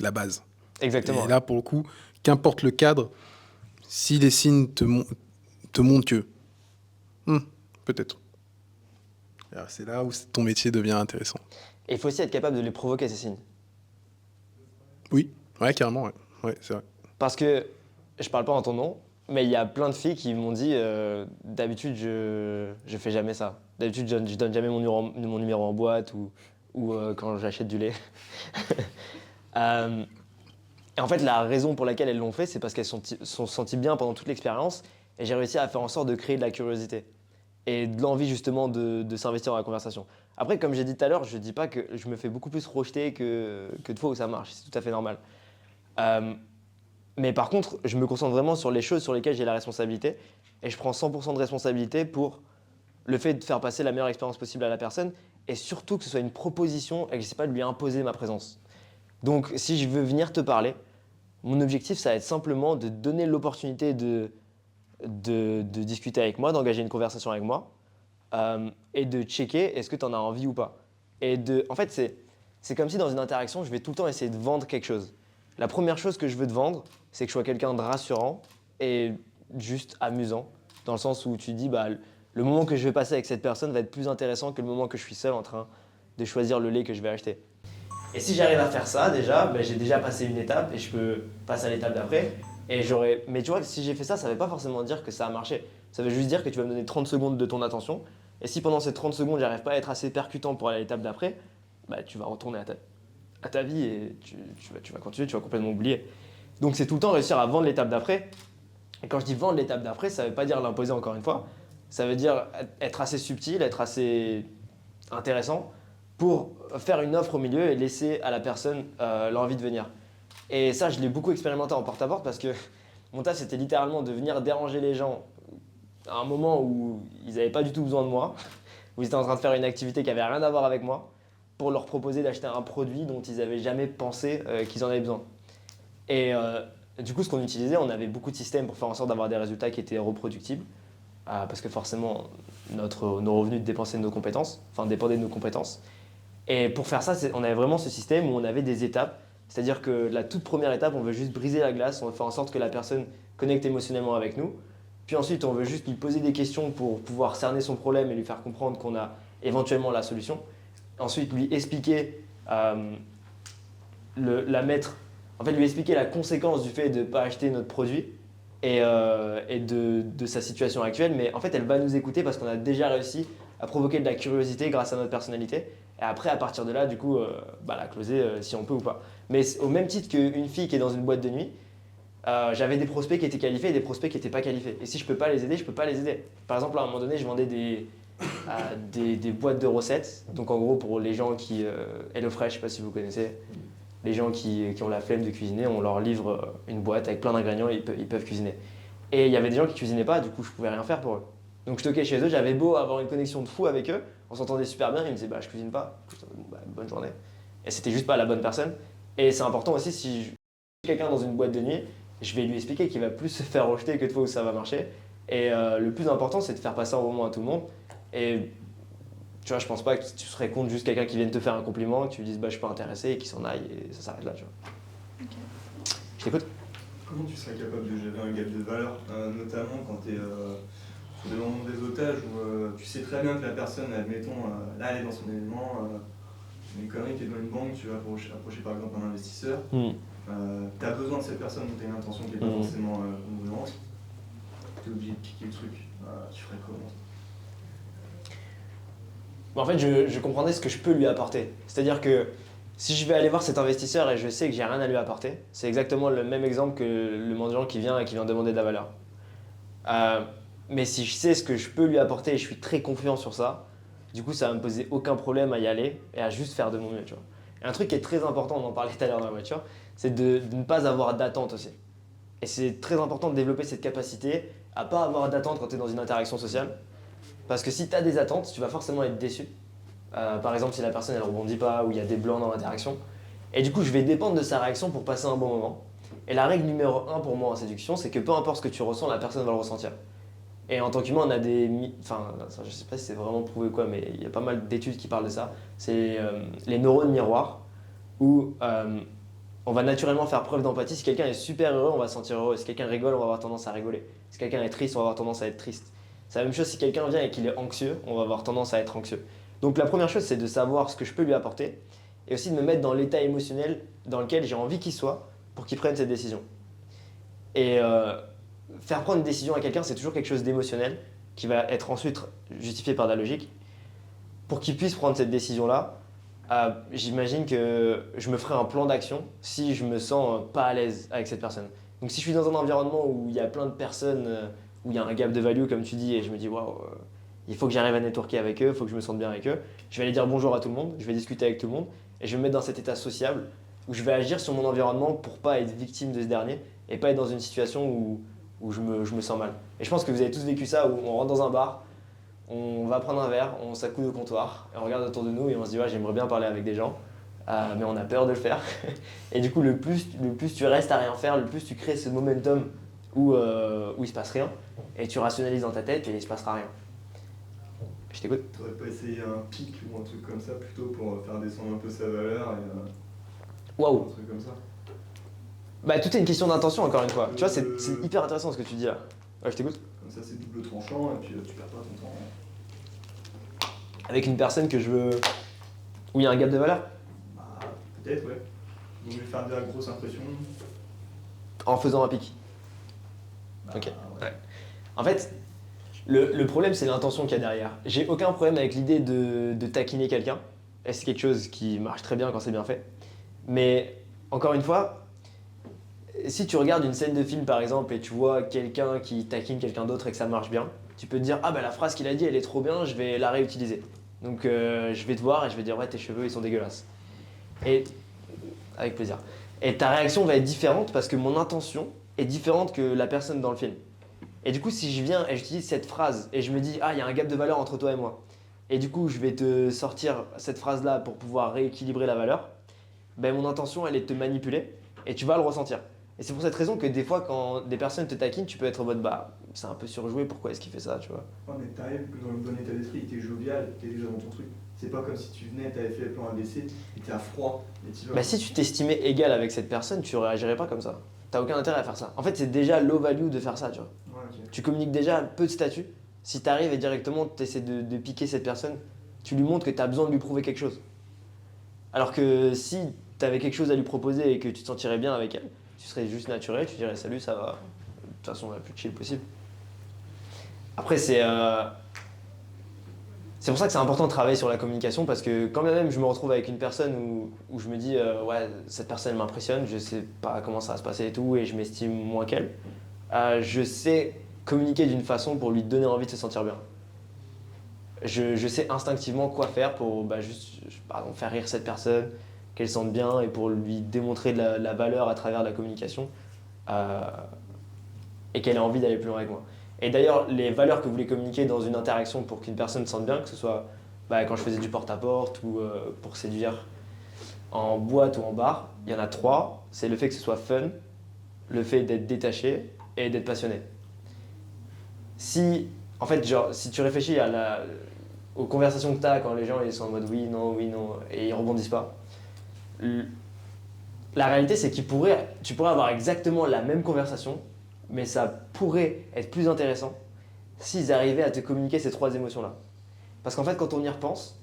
la base. Exactement. Et là, pour le coup, qu'importe le cadre, si les signes te montrent que peut-être. Alors, c'est là où ton métier devient intéressant. Et il faut aussi être capable de les provoquer, ces signes. Oui, ouais, carrément, ouais, c'est vrai. Parce que, je parle pas en ton nom, mais il y a plein de filles qui m'ont dit d'habitude, je fais jamais ça. D'habitude, je donne jamais mon numéro en boîte ou quand j'achète du lait. Et en fait, la raison pour laquelle elles l'ont fait, c'est parce qu'elles se sont senties bien pendant toute l'expérience et j'ai réussi à faire en sorte de créer de la curiosité et de l'envie justement de s'investir dans la conversation. Après, comme j'ai dit tout à l'heure, je dis pas que je me fais beaucoup plus rejeter que de fois où ça marche, c'est tout à fait normal. Mais par contre, je me concentre vraiment sur les choses sur lesquelles j'ai la responsabilité et je prends 100% de responsabilité pour le fait de faire passer la meilleure expérience possible à la personne et surtout que ce soit une proposition et que je ne sais pas de lui imposer ma présence. Donc, si je veux venir te parler, mon objectif, ça va être simplement de donner l'opportunité de discuter avec moi, d'engager une conversation avec moi et de checker est-ce que tu en as envie ou pas. En fait, c'est comme si dans une interaction, je vais tout le temps essayer de vendre quelque chose. La première chose que je veux te vendre, c'est que je sois quelqu'un de rassurant et juste amusant, dans le sens où tu dis le moment que je vais passer avec cette personne va être plus intéressant que le moment que je suis seul en train de choisir le lait que je vais acheter. Et si j'arrive à faire ça déjà, j'ai déjà passé une étape et je peux passer à l'étape d'après. Mais tu vois, si j'ai fait ça, ça ne veut pas forcément dire que ça a marché. Ça veut juste dire que tu vas me donner 30 secondes de ton attention. Et si pendant ces 30 secondes, j'arrive pas à être assez percutant pour aller à l'étape d'après, tu vas retourner à ta vie et tu vas continuer, tu vas complètement oublier. Donc c'est tout le temps réussir à vendre l'étape d'après. Et quand je dis vendre l'étape d'après, ça ne veut pas dire l'imposer encore une fois. Ça veut dire être assez subtil, être assez intéressant pour faire une offre au milieu et laisser à la personne l'envie de venir. Et ça, je l'ai beaucoup expérimenté en porte-à-porte parce que mon taf, c'était littéralement de venir déranger les gens à un moment où ils n'avaient pas du tout besoin de moi, où ils étaient en train de faire une activité qui n'avait rien à voir avec moi, pour leur proposer d'acheter un produit dont ils n'avaient jamais pensé qu'ils en avaient besoin. Et du coup, ce qu'on utilisait, on avait beaucoup de systèmes pour faire en sorte d'avoir des résultats qui étaient reproductibles. parce que forcément, nos revenus dépensaient de nos compétences, enfin dépendaient de nos compétences. Et pour faire ça, on avait vraiment ce système où on avait des étapes. C'est-à-dire que la toute première étape, on veut juste briser la glace, on veut faire en sorte que la personne connecte émotionnellement avec nous. Puis ensuite, on veut juste lui poser des questions pour pouvoir cerner son problème et lui faire comprendre qu'on a éventuellement la solution. Ensuite, lui expliquer, lui expliquer la conséquence du fait de ne pas acheter notre produit et de sa situation actuelle. Mais en fait, elle va nous écouter parce qu'on a déjà réussi à provoquer de la curiosité grâce à notre personnalité. Et après, à partir de là, du coup, la closer si on peut ou pas. Mais au même titre qu'une fille qui est dans une boîte de nuit, j'avais des prospects qui étaient qualifiés et des prospects qui n'étaient pas qualifiés. Et si je peux pas les aider, je peux pas les aider. Par exemple, à un moment donné, je vendais des boîtes de recettes. Donc en gros, pour les gens qui... HelloFresh, je sais pas si vous connaissez. Les gens qui ont la flemme de cuisiner, on leur livre une boîte avec plein d'ingrédients et ils peuvent cuisiner. Et il y avait des gens qui cuisinaient pas, du coup, je pouvais rien faire pour eux. Donc je toquais chez eux, j'avais beau avoir une connexion de fou avec eux, on s'entendait super bien, ils me disaient je cuisine pas. Bonne journée. Et c'était juste pas la bonne personne. Et c'est important aussi, si je quelqu'un dans une boîte de nuit, je vais lui expliquer qu'il va plus se faire rejeter que de fois où ça va marcher. Et le plus important, c'est de faire passer un moment à tout le monde. Et tu vois, je pense pas que tu serais contre juste quelqu'un qui vienne te faire un compliment, que tu lui dises je suis pas intéressé et qu'il s'en aille et ça s'arrête là, tu vois. Ok. Je t'écoute. Comment tu serais capable de gérer un gap de valeur, notamment quand tu es sur des moments de réseautage où tu sais très bien que la personne, admettons, là elle est dans son élément, une connerie, tu es dans une banque, tu vas approcher par exemple un investisseur, tu as besoin de cette personne, donc tu as une intention qui n'est pas forcément congruente, tu es obligé de piquer le truc, tu ferais comment? En fait, je comprenais ce que je peux lui apporter. C'est-à-dire que si je vais aller voir cet investisseur et je sais que j'ai rien à lui apporter, c'est exactement le même exemple que le mendiant qui vient demander de la valeur. Mais si je sais ce que je peux lui apporter et je suis très confiant sur ça, du coup, ça va me poser aucun problème à y aller et à juste faire de mon mieux, tu vois. Et un truc qui est très important, on en parlait tout à l'heure dans la voiture, c'est de ne pas avoir d'attente aussi. Et c'est très important de développer cette capacité à pas avoir d'attente quand tu es dans une interaction sociale. Parce que si tu as des attentes, tu vas forcément être déçu. Par exemple, si la personne elle rebondit pas ou il y a des blancs dans l'interaction. Et du coup, je vais dépendre de sa réaction pour passer un bon moment. Et la règle numéro 1 pour moi en séduction, c'est que peu importe ce que tu ressens, la personne va le ressentir. Et en tant qu'humain, on a des... Enfin, je sais pas si c'est vraiment prouvé quoi, mais il y a pas mal d'études qui parlent de ça. C'est les neurones miroirs, où on va naturellement faire preuve d'empathie. Si quelqu'un est super heureux, on va se sentir heureux. Si quelqu'un rigole, on va avoir tendance à rigoler. Si quelqu'un est triste, on va avoir tendance à être triste. C'est la même chose si quelqu'un vient et qu'il est anxieux, on va avoir tendance à être anxieux. Donc la première chose, c'est de savoir ce que je peux lui apporter et aussi de me mettre dans l'état émotionnel dans lequel j'ai envie qu'il soit pour qu'il prenne cette décision. Et faire prendre une décision à quelqu'un, c'est toujours quelque chose d'émotionnel qui va être ensuite justifié par de la logique. Pour qu'il puisse prendre cette décision-là, j'imagine que je me ferai un plan d'action si je me sens pas à l'aise avec cette personne. Donc si je suis dans un environnement où il y a plein de personnes, où il y a un gap de value comme tu dis et je me dis waouh, il faut que j'arrive à networker avec eux, il faut que je me sente bien avec eux, je vais aller dire bonjour à tout le monde, je vais discuter avec tout le monde et je vais me mettre dans cet état sociable où je vais agir sur mon environnement pour pas être victime de ce dernier et pas être dans une situation où je me sens mal. Et je pense que vous avez tous vécu ça où on rentre dans un bar, on va prendre un verre, on s'accoude au comptoir et on regarde autour de nous et on se dit ouais, j'aimerais bien parler avec des gens, mais on a peur de le faire. Et du coup, le plus tu restes à rien faire, le plus tu crées ce momentum où il se passe rien et tu rationalises dans ta tête et il se passera rien. Je t'écoute. T'aurais pas essayé un pic ou un truc comme ça plutôt pour faire descendre un peu sa valeur et Waouh. un truc comme ça? Bah tout est une question d'intention encore une fois. Tu vois, c'est hyper intéressant ce que tu dis là. Ouais, je t'écoute. Comme ça c'est double tranchant et puis tu perds pas ton temps. Avec une personne que je veux... où il y a un gap de valeur. Bah peut-être ouais. Vous voulez faire de la grosse impression? En faisant un pic. Bah, Ok. ouais. En fait, le problème c'est l'intention qu'il y a derrière. J'ai aucun problème avec l'idée de taquiner quelqu'un. Et c'est quelque chose qui marche très bien quand c'est bien fait. Mais encore une fois, si tu regardes une scène de film par exemple et tu vois quelqu'un qui taquine quelqu'un d'autre et que ça marche bien, tu peux te dire ah bah la phrase qu'il a dit elle est trop bien, je vais la réutiliser. Donc je vais te voir et je vais dire ouais tes cheveux ils sont dégueulasses. Et avec plaisir. Et ta réaction va être différente parce que mon intention est différente que la personne dans le film. Et du coup si je viens et j'utilise cette phrase et je me dis ah il y a un gap de valeur entre toi et moi, et du coup je vais te sortir cette phrase là pour pouvoir rééquilibrer la valeur, ben mon intention elle est de te manipuler et tu vas le ressentir. Et c'est pour cette raison que des fois, quand des personnes te taquinent, tu peux être en mode bah, c'est un peu surjoué, pourquoi est-ce qu'il fait ça, tu vois. Ouais, mais t'arrives dans le bon état d'esprit, t'es jovial, t'es déjà dans ton truc. C'est pas comme si tu venais, t'avais fait le plan ABC, et t'es à froid, et tu vas. Bah, si tu t'estimais égal avec cette personne, tu réagirais pas comme ça. T'as aucun intérêt à faire ça. En fait, c'est déjà low value de faire ça, tu vois. Ouais, ok. Tu communiques déjà peu de statut. Si t'arrives et directement t'essaies de piquer cette personne, tu lui montres que t'as besoin de lui prouver quelque chose. Alors que si t'avais quelque chose à lui proposer et que tu te sentirais bien avec elle, tu serais juste naturel, tu dirais salut, ça va. De toute façon, la plus chill possible. Après, c'est pour ça que c'est important de travailler sur la communication parce que quand même je me retrouve avec une personne où je me dis ouais, cette personne elle m'impressionne, je sais pas comment ça va se passer et tout et je m'estime moins qu'elle. Je sais communiquer d'une façon pour lui donner envie de se sentir bien. Je sais instinctivement quoi faire pour juste par exemple, faire rire cette personne, qu'elle se sente bien et pour lui démontrer de la valeur à travers la communication et qu'elle ait envie d'aller plus loin avec moi. Et d'ailleurs, les valeurs que vous voulez communiquer dans une interaction pour qu'une personne se sente bien, que ce soit quand je faisais du porte-à-porte ou pour séduire en boîte ou en bar, il y en a 3. C'est le fait que ce soit fun, le fait d'être détaché et d'être passionné. Si tu réfléchis aux conversations que tu as quand les gens ils sont en mode oui, non, et ils rebondissent pas, la réalité c'est tu pourrais avoir exactement la même conversation, mais ça pourrait être plus intéressant s'ils arrivaient à te communiquer ces 3 émotions-là. Parce qu'en fait, quand on y repense,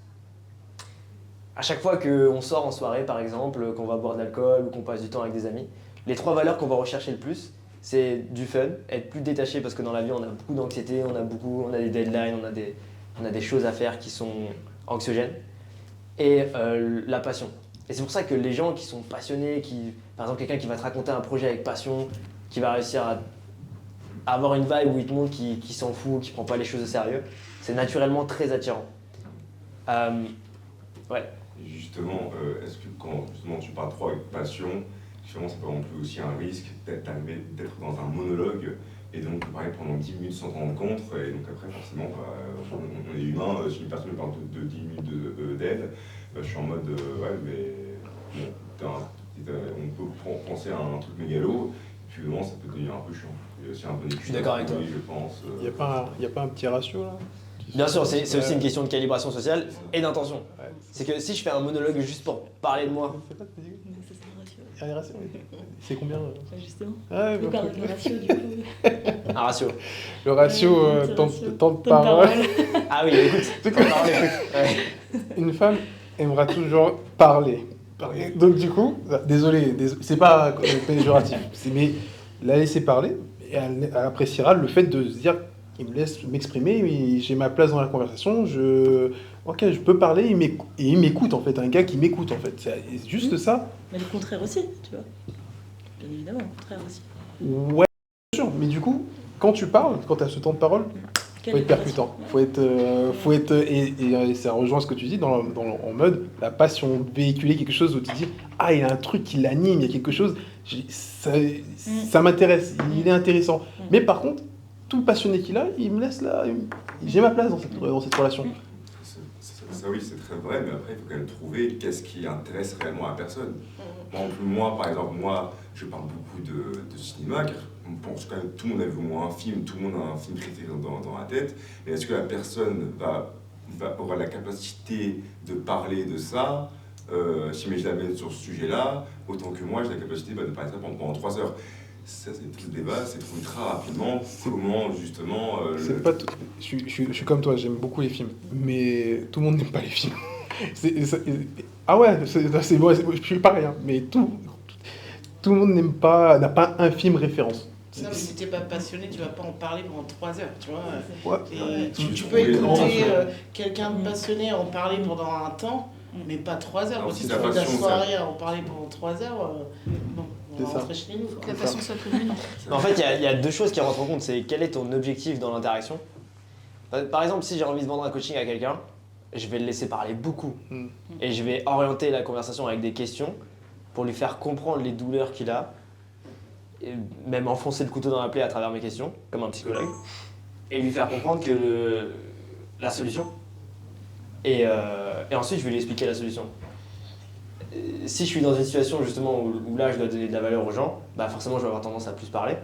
à chaque fois qu'on sort en soirée, par exemple, qu'on va boire de l'alcool ou qu'on passe du temps avec des amis, les 3 valeurs qu'on va rechercher le plus, c'est du fun, être plus détaché parce que dans la vie, on a beaucoup d'anxiété, on a des deadlines, on a des choses à faire qui sont anxiogènes, et la passion. Et c'est pour ça que les gens qui sont passionnés, par exemple quelqu'un qui va te raconter un projet avec passion, qui va réussir à avoir une vibe où il te montre qu'il s'en fout, qu'il prend pas les choses au sérieux, c'est naturellement très attirant. Ouais. Justement, est-ce que quand justement, tu parles trop avec passion, justement, c'est pas non plus aussi un risque d'être dans un monologue et donc de parler pendant 10 minutes sans s'en rendre compte, et donc après forcément on est humain, si une personne me parle de 10 minutes d'elle, je suis en mode ouais mais bon, on peut penser à un truc mégalo, puis vraiment ça peut devenir un peu chiant. Il y a aussi un bon équilibre. Je suis d'accord avec toi. Je pense. Il n'y a pas un petit ratio là? Bien sûr, c'est aussi une question de calibration sociale et d'intention. Ouais. C'est que si je fais un monologue juste pour parler de moi, C'est pas, t'as dit quoi? Ça, c'est un ratio. Il y a un ratio, oui. C'est combien Justement. Ah, Le bah, ratio, du coup. un ratio. le ratio Petit temps ratio. de parole. Ah oui, écoute, C'est que- parole, écoute. Ouais. Une femme aimera toujours parler. Donc du coup, désolé, c'est pas péjoratif, mais la laisser parler, et elle appréciera le fait de se dire, il me laisse m'exprimer, j'ai ma place dans la conversation, ok, je peux parler, et il m'écoute en fait, un gars qui m'écoute en fait, c'est juste ça. Mais le contraire aussi, tu vois. Bien évidemment, le contraire aussi. Ouais, bien sûr, mais du coup, quand tu parles, quand tu as ce temps de parole, faut être percutant, faut être et ça rejoint ce que tu dis en mode la passion, véhiculer quelque chose où tu dis ah, il y a un truc qui l'anime, il y a quelque chose, ça m'intéresse, il est intéressant. Mais par contre, tout le passionné qu'il a, il me laisse là, j'ai ma place dans cette relation. Ça oui, c'est très vrai, mais après il faut quand même trouver qu'est-ce qui intéresse réellement la personne. Moi, par exemple, je parle beaucoup de cinéma, car on pense quand même tout le monde a vu au moins un film, tout le monde a un film préféré dans la tête, mais est-ce que la personne aura la capacité de parler de ça, si je l'amène sur ce sujet-là, autant que moi j'ai la capacité de parler de ça pendant 3 heures. Ça, c'est tout le débat, c'est trouver très rapidement comment justement. C'est pas tout. Je suis comme toi, j'aime beaucoup les films, mais tout le monde n'aime pas les films. Ah ouais, c'est bon, je suis pareil, hein, mais tout le monde n'a pas un film référence. Non, mais si t'es pas passionné, tu vas pas en parler pendant 3 heures, tu vois. Ouais. Et tu peux écouter quelqu'un de passionné en parler pendant un temps, mais pas 3 heures. Alors, Si si tu ta fais de la passion, soirée à en parler pendant 3 heures, bon, on C'est va ça. rentrer chez nous. Que la passion soit commune. En fait, il y a 2 choses qui rentrent en compte. C'est quel est ton objectif dans l'interaction. Par exemple, si j'ai envie de vendre un coaching à quelqu'un, je vais le laisser parler beaucoup. Et je vais orienter la conversation avec des questions pour lui faire comprendre les douleurs qu'il a, et même enfoncer le couteau dans la plaie à travers mes questions, comme un psychologue, et lui faire comprendre que la solution. Et ensuite, je vais lui expliquer la solution. si je suis dans une situation justement où là je dois donner de la valeur aux gens, bah forcément je vais avoir tendance à plus parler.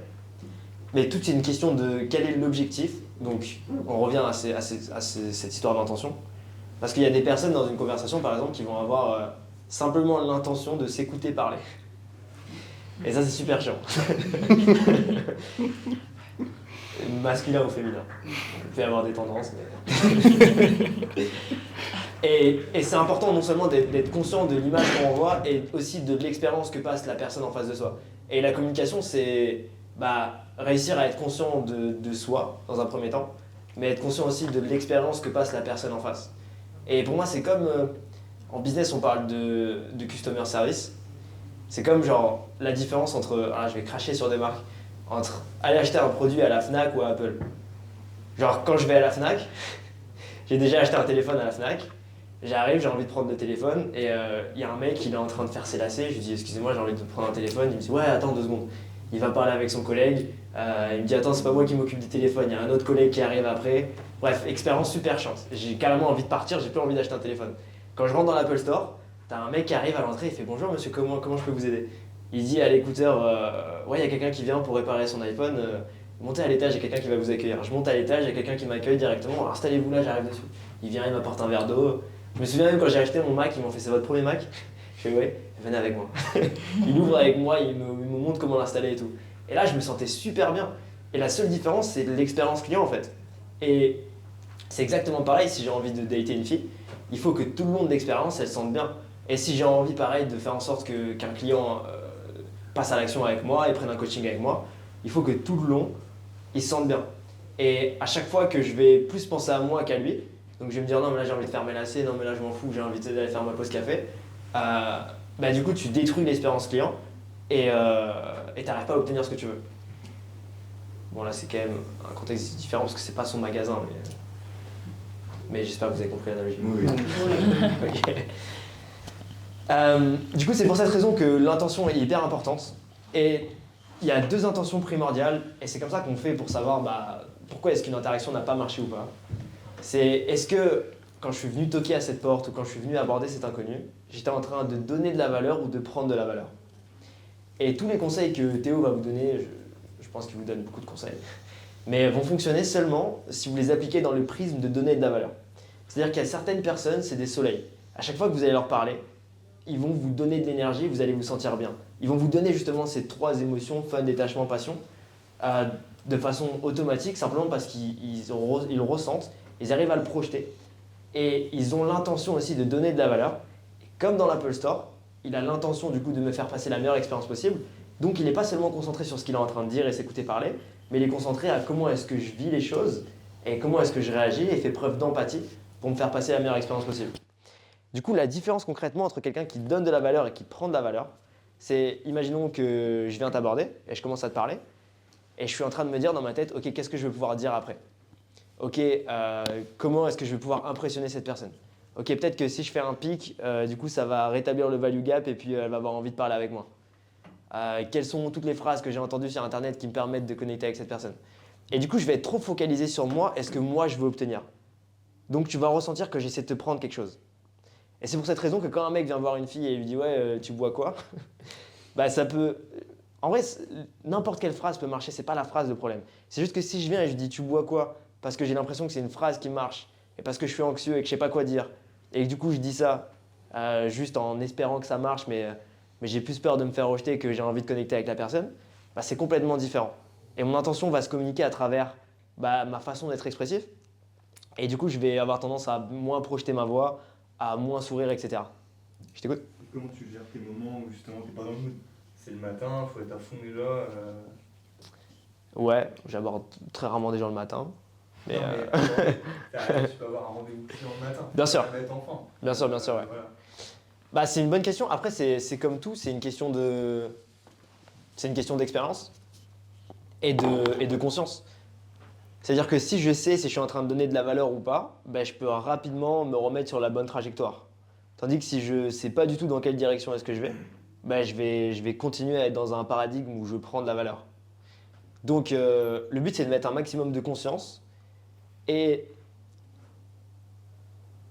Mais tout est une question de quel est l'objectif. Donc on revient à cette histoire d'intention. Parce qu'il y a des personnes dans une conversation par exemple qui vont avoir simplement l'intention de s'écouter parler. Et ça c'est super chiant. Masculin ou féminin. Il peut y avoir des tendances, mais... Et c'est important non seulement d'être conscient de l'image qu'on renvoie et aussi de l'expérience que passe la personne en face de soi. Et la communication, c'est réussir à être conscient de soi dans un premier temps, mais être conscient aussi de l'expérience que passe la personne en face. Et pour moi, c'est comme en business, on parle de customer service. C'est comme genre la différence entre, je vais cracher sur des marques, entre aller acheter un produit à la Fnac ou à Apple. Genre quand je vais à la Fnac, j'ai déjà acheté un téléphone à la Fnac. J'arrive, j'ai envie de prendre le téléphone et il y a un mec, il est en train de faire ses lacets. Je lui dis excusez-moi, j'ai envie de prendre un téléphone. Il me dit ouais, attends 2 secondes. Il va parler avec son collègue. Il me dit attends, c'est pas moi qui m'occupe du téléphone, il y a un autre collègue qui arrive après. Bref, expérience super chiante. J'ai carrément envie de partir, j'ai plus envie d'acheter un téléphone. Quand je rentre dans l'Apple Store, t'as un mec qui arrive à l'entrée, il fait bonjour monsieur, comment je peux vous aider? Il dit à l'écouteur ouais, il y a quelqu'un qui vient pour réparer son iPhone. Montez à l'étage, il y a quelqu'un qui va vous accueillir. Je monte à l'étage, il y a quelqu'un qui m'accueille directement. Alors, installez-vous là, j'arrive dessus. Il vient, il m'apporte un verre d'eau. Je me souviens même quand j'ai acheté mon Mac, ils m'ont fait c'est votre premier Mac? Je fais ouais, venez avec moi. Il ouvre avec moi, il me montre comment l'installer et tout. Et là, je me sentais super bien. Et la seule différence, c'est l'expérience client en fait. Et c'est exactement pareil si j'ai envie de dater une fille. Il faut que tout le monde d'expérience, elle se sente bien. Et si j'ai envie pareil de faire en sorte qu'un client passe à l'action avec moi et prenne un coaching avec moi, il faut que tout le long, il se sente bien. Et à chaque fois que je vais plus penser à moi qu'à lui, donc je vais me dire non mais là j'ai envie de faire mes lacets, non mais là je m'en fous, j'ai envie d'aller faire ma pause café, du coup tu détruis l'expérience client et t'arrives pas à obtenir ce que tu veux. Bon là c'est quand même un contexte différent parce que c'est pas son magasin, mais j'espère que vous avez compris l'analogie. Oui. Ok. Du coup c'est pour cette raison que l'intention est hyper importante et il y a 2 intentions primordiales et c'est comme ça qu'on fait pour savoir pourquoi est-ce qu'une interaction n'a pas marché ou pas. C'est est-ce que quand je suis venu toquer à cette porte ou quand je suis venu aborder cet inconnu, j'étais en train de donner de la valeur ou de prendre de la valeur. Et tous les conseils que Théo va vous donner, je pense qu'il vous donne beaucoup de conseils, mais vont fonctionner seulement si vous les appliquez dans le prisme de donner de la valeur. C'est-à-dire qu'il y a certaines personnes, c'est des soleils. À chaque fois que vous allez leur parler, ils vont vous donner de l'énergie, vous allez vous sentir bien. Ils vont vous donner justement ces 3 émotions, fun, détachement, passion, de façon automatique, simplement parce qu'ils le ressentent, ils arrivent à le projeter. Et ils ont l'intention aussi de donner de la valeur. Et comme dans l'Apple Store, il a l'intention du coup de me faire passer la meilleure expérience possible. Donc il n'est pas seulement concentré sur ce qu'il est en train de dire et s'écouter parler, mais il est concentré à comment est-ce que je vis les choses et comment est-ce que je réagis et fait preuve d'empathie pour me faire passer la meilleure expérience possible. Du coup, la différence concrètement entre quelqu'un qui donne de la valeur et qui prend de la valeur, c'est, imaginons que je viens t'aborder et je commence à te parler et je suis en train de me dire dans ma tête, ok, qu'est-ce que je vais pouvoir dire après? Ok, comment est-ce que je vais pouvoir impressionner cette personne? Ok, peut-être que si je fais un pic, du coup ça va rétablir le value gap et puis elle va avoir envie de parler avec moi. Quelles sont toutes les phrases que j'ai entendues sur internet qui me permettent de connecter avec cette personne? Et du coup je vais être trop focalisé sur moi et ce que moi je veux obtenir. Donc tu vas ressentir que j'essaie de te prendre quelque chose. Et c'est pour cette raison que quand un mec vient voir une fille et lui dit ouais tu bois quoi? Ça peut... En vrai n'importe quelle phrase peut marcher, c'est pas la phrase le problème. C'est juste que si je viens et je dis tu bois quoi? Parce que j'ai l'impression que c'est une phrase qui marche et parce que je suis anxieux et que je sais pas quoi dire et que du coup je dis ça juste en espérant que ça marche mais j'ai plus peur de me faire rejeter que j'ai envie de connecter avec la personne, c'est complètement différent. Et mon intention va se communiquer à travers ma façon d'être expressif et du coup je vais avoir tendance à moins projeter ma voix, à moins sourire, etc. Je t'écoute. Comment tu gères tes moments où justement t'es pas dans le mood? C'est le matin, faut être à fond déjà. Ouais, j'aborde très rarement des gens le matin. Mais tu peux avoir un rendez-vous client le matin. Bien sûr. Être enfant. Bien sûr, ouais. Voilà. C'est une bonne question. Après, c'est comme tout, c'est une question d'expérience et de conscience. C'est-à-dire que si je sais si je suis en train de donner de la valeur ou pas, je peux rapidement me remettre sur la bonne trajectoire. Tandis que si je ne sais pas du tout dans quelle direction est-ce que je vais continuer à être dans un paradigme où je prends de la valeur. Donc le but c'est de mettre un maximum de conscience et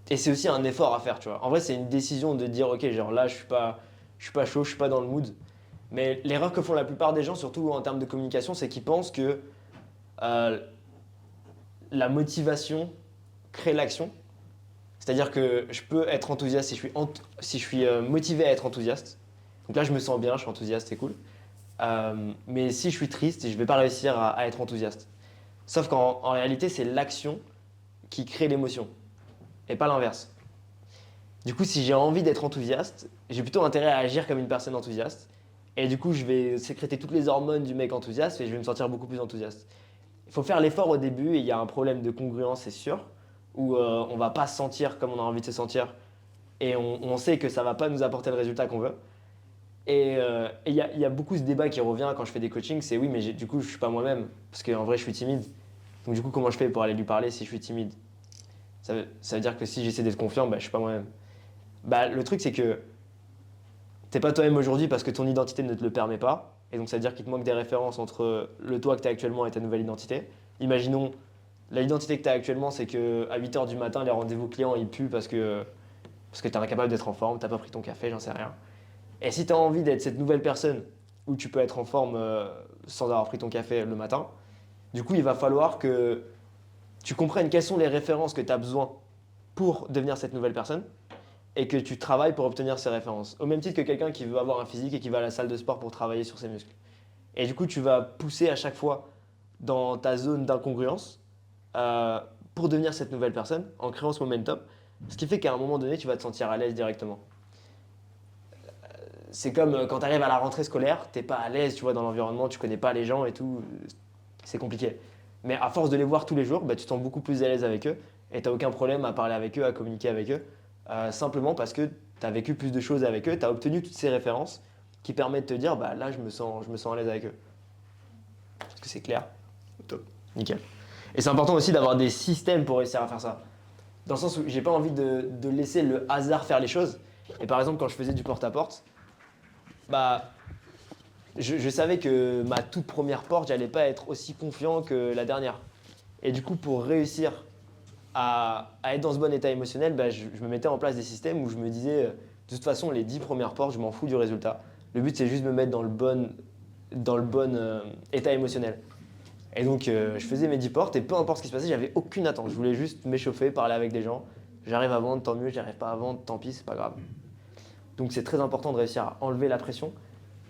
Et c'est aussi un effort à faire, tu vois. En vrai, c'est une décision de dire, ok, genre là, je suis pas chaud, je suis pas dans le mood. Mais l'erreur que font la plupart des gens, surtout en termes de communication, c'est qu'ils pensent que euh, la motivation crée l'action. C'est-à-dire que je peux être enthousiaste si je suis motivé à être enthousiaste. Donc là, je me sens bien, je suis enthousiaste, c'est cool. Mais si je suis triste, je ne vais pas réussir à être enthousiaste. Sauf qu'en réalité, c'est l'action qui crée l'émotion et pas l'inverse. Du coup, si j'ai envie d'être enthousiaste, j'ai plutôt intérêt à agir comme une personne enthousiaste. Et du coup, je vais sécréter toutes les hormones du mec enthousiaste et je vais me sentir beaucoup plus enthousiaste. Il faut faire l'effort au début et il y a un problème de congruence, c'est sûr, où on ne va pas se sentir comme on a envie de se sentir et on sait que ça ne va pas nous apporter le résultat qu'on veut. Et il y a beaucoup ce débat qui revient quand je fais des coachings, c'est oui, mais du coup, je ne suis pas moi-même, parce qu'en vrai, je suis timide. Donc du coup, comment je fais pour aller lui parler si je suis timide? Ça veut dire que si j'essaie d'être confiant, bah, je ne suis pas moi-même. Bah, le truc, c'est que tu n'es pas toi-même aujourd'hui parce que ton identité ne te le permet pas. Et donc ça veut dire qu'il te manque des références entre le toi que tu as actuellement et ta nouvelle identité. Imaginons, l'identité que tu as actuellement, c'est qu'à 8h du matin, les rendez-vous clients, ils puent parce que tu es incapable d'être en forme, tu n'as pas pris ton café, j'en sais rien. Et si tu as envie d'être cette nouvelle personne où tu peux être en forme sans avoir pris ton café le matin, du coup, il va falloir que tu comprennes quelles sont les références que tu as besoin pour devenir cette nouvelle personne et que tu travailles pour obtenir ces références. Au même titre que quelqu'un qui veut avoir un physique et qui va à la salle de sport pour travailler sur ses muscles. Et du coup, tu vas pousser à chaque fois dans ta zone d'incongruence pour devenir cette nouvelle personne en créant ce momentum. Ce qui fait qu'à un moment donné, tu vas te sentir à l'aise directement. C'est comme quand tu arrives à la rentrée scolaire, tu n'es pas à l'aise, tu vois, dans l'environnement, tu connais pas les gens et tout, c'est compliqué. Mais à force de les voir tous les jours, bah, tu te sens beaucoup plus à l'aise avec eux et tu n'as aucun problème à parler avec eux, à communiquer avec eux, simplement parce que tu as vécu plus de choses avec eux, tu as obtenu toutes ces références qui permettent de te dire, bah, là, je me sens à l'aise avec eux. Est-ce que c'est clair? Top. Nickel. Et c'est important aussi d'avoir des systèmes pour réussir à faire ça. Dans le sens où j'ai pas envie de laisser le hasard faire les choses. Et par exemple, quand je faisais du porte-à-porte, bah, je savais que ma toute première porte, j'allais pas être aussi confiant que la dernière. Et du coup, pour réussir à être dans ce bon état émotionnel, bah, je me mettais en place des systèmes où je me disais, de toute façon, les 10 premières portes, je m'en fous du résultat. Le but, c'est juste de me mettre dans le bon état émotionnel. Et donc, je faisais mes 10 portes et peu importe ce qui se passait, j'avais aucune attente. Je voulais juste m'échauffer, parler avec des gens. J'arrive à vendre, tant mieux. J'arrive pas à vendre, tant pis, c'est pas grave. Donc, c'est très important de réussir à enlever la pression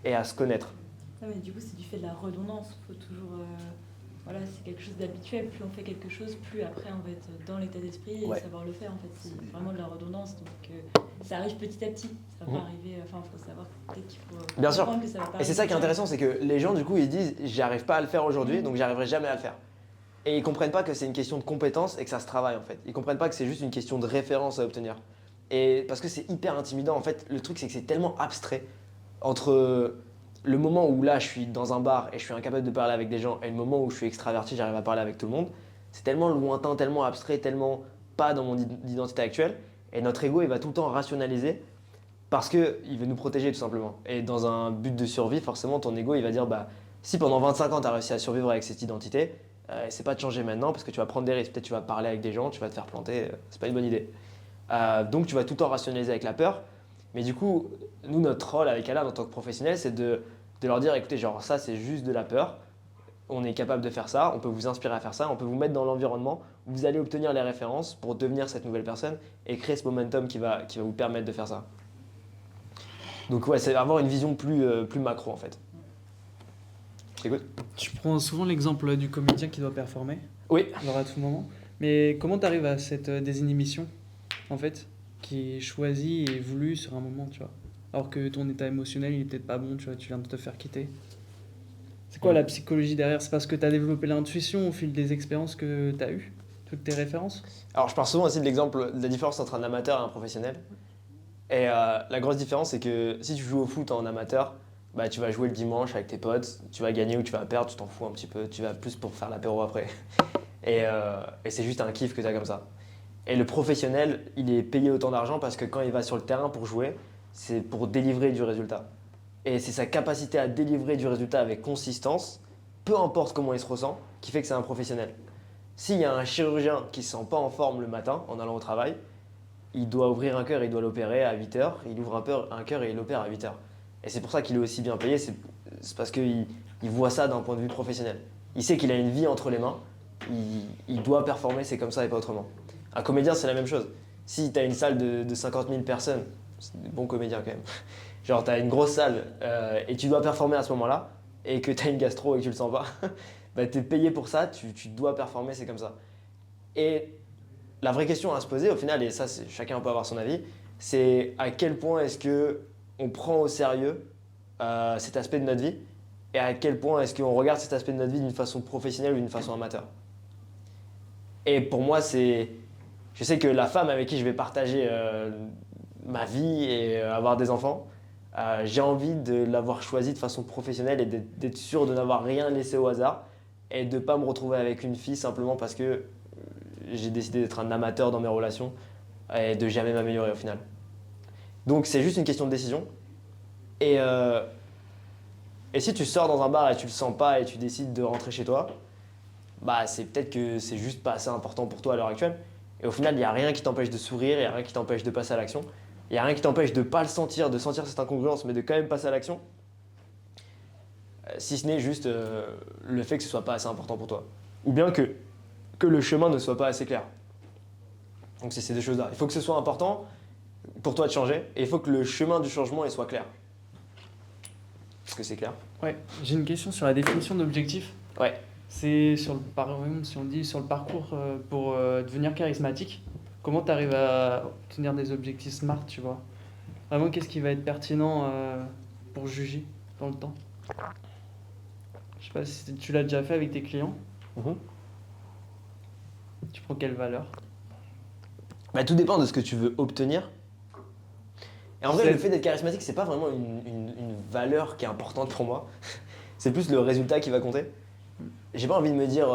et à se connaître. Ouais, mais du coup, c'est du fait de la redondance. Faut toujours, voilà, c'est quelque chose d'habituel. Plus on fait quelque chose, plus après on va être dans l'état d'esprit et savoir le faire. En fait, c'est vraiment de la redondance. Donc, ça arrive petit à petit. Ça va pas arriver. Enfin, faut savoir peut-être qu'il faut Bien sûr. que ça va pas. Et c'est ça qui est intéressant, c'est que les gens, du coup, ils disent, j'y arrive pas à le faire aujourd'hui, donc j'y arriverai jamais à le faire. Et ils comprennent pas que c'est une question de compétence et que ça se travaille en fait. Ils comprennent pas que c'est juste une question de référence à obtenir. Et parce que c'est hyper intimidant. En fait, le truc, c'est que c'est tellement abstrait entre le moment où là je suis dans un bar et je suis incapable de parler avec des gens et le moment où je suis extraverti, j'arrive à parler avec tout le monde, c'est tellement lointain, tellement abstrait, tellement pas dans mon identité actuelle. Et notre ego, il va tout le temps rationaliser parce qu'il veut nous protéger tout simplement. Et dans un but de survie, forcément, ton ego, il va dire, bah, si pendant 25 ans, tu as réussi à survivre avec cette identité, c'est pas de changer maintenant parce que tu vas prendre des risques. Peut-être tu vas parler avec des gens, tu vas te faire planter, c'est pas une bonne idée. Donc tu vas tout le temps rationaliser avec la peur. Mais du coup, nous, notre rôle avec Alan en tant que professionnel, c'est de leur dire, écoutez, genre ça, c'est juste de la peur. On est capable de faire ça, on peut vous inspirer à faire ça, on peut vous mettre dans l'environnement où vous allez obtenir les références pour devenir cette nouvelle personne et créer ce momentum qui va vous permettre de faire ça. Donc ouais, c'est avoir une vision plus macro en fait. Écoute. Tu prends souvent l'exemple du comédien qui doit performer. Oui. Alors à tout moment. Mais comment tu arrives à cette désinhibition, en fait, qui est choisie et voulue sur un moment, tu vois, alors que ton état émotionnel, il est peut-être pas bon, tu vois, tu viens de te faire quitter. C'est quoi la psychologie derrière? C'est parce que tu as développé l'intuition au fil des expériences que tu as eues, toutes tes références? Alors je pars souvent aussi de l'exemple de la différence entre un amateur et un professionnel. Et la grosse différence, c'est que si tu joues au foot en amateur, bah, tu vas jouer le dimanche avec tes potes, tu vas gagner ou tu vas perdre, tu t'en fous un petit peu, tu vas plus pour faire l'apéro après. Et c'est juste un kiff que tu as comme ça. Et le professionnel, il est payé autant d'argent parce que quand il va sur le terrain pour jouer, c'est pour délivrer du résultat. Et c'est sa capacité à délivrer du résultat avec consistance, peu importe comment il se ressent, qui fait que c'est un professionnel. S'il y a un chirurgien qui ne se sent pas en forme le matin en allant au travail, il doit ouvrir un cœur, il doit l'opérer à 8h. Il ouvre un cœur et il l'opère à 8h. Et c'est pour ça qu'il est aussi bien payé, c'est parce qu'il voit ça d'un point de vue professionnel. Il sait qu'il a une vie entre les mains, il doit performer, c'est comme ça et pas autrement. Un comédien, c'est la même chose. Si tu as une salle de 50 000 personnes, c'est des bons comédiens quand même, genre tu as une grosse salle et tu dois performer à ce moment-là, et que tu as une gastro et que tu le sens pas, bah, tu es payé pour ça, tu dois performer, c'est comme ça. Et la vraie question à se poser au final, et ça chacun peut avoir son avis, c'est à quel point est-ce qu'on prend au sérieux cet aspect de notre vie et à quel point est-ce qu'on regarde cet aspect de notre vie d'une façon professionnelle ou d'une façon amateur. Et pour moi, je sais que la femme avec qui je vais partager ma vie et avoir des enfants, j'ai envie de l'avoir choisie de façon professionnelle et d'être sûr de n'avoir rien laissé au hasard et de ne pas me retrouver avec une fille simplement parce que j'ai décidé d'être un amateur dans mes relations et de jamais m'améliorer au final. Donc c'est juste une question de décision. Et si tu sors dans un bar et tu le sens pas et tu décides de rentrer chez toi, bah c'est peut-être que c'est juste pas assez important pour toi à l'heure actuelle. Et au final, il n'y a rien qui t'empêche de sourire, il n'y a rien qui t'empêche de passer à l'action. Il n'y a rien qui t'empêche de ne pas le sentir, de sentir cette incongruence, mais de quand même passer à l'action. Si ce n'est juste le fait que ce soit pas assez important pour toi. Ou bien que le chemin ne soit pas assez clair. Donc c'est ces deux choses-là. Il faut que ce soit important pour toi de changer, et il faut que le chemin du changement il soit clair. Est-ce que c'est clair? Ouais, j'ai une question sur la définition d'objectif. Ouais. C'est par exemple, si on dit sur le parcours pour devenir charismatique, comment tu arrives à obtenir des objectifs SMART, tu vois? Vraiment, qu'est-ce qui va être pertinent pour juger dans le temps? Je sais pas si tu l'as déjà fait avec tes clients. Tu prends quelle valeur? Bah, tout dépend de ce que tu veux obtenir. Et en vrai, le fait d'être charismatique, c'est pas vraiment une valeur qui est importante pour moi. C'est plus le résultat qui va compter. J'ai pas envie de me dire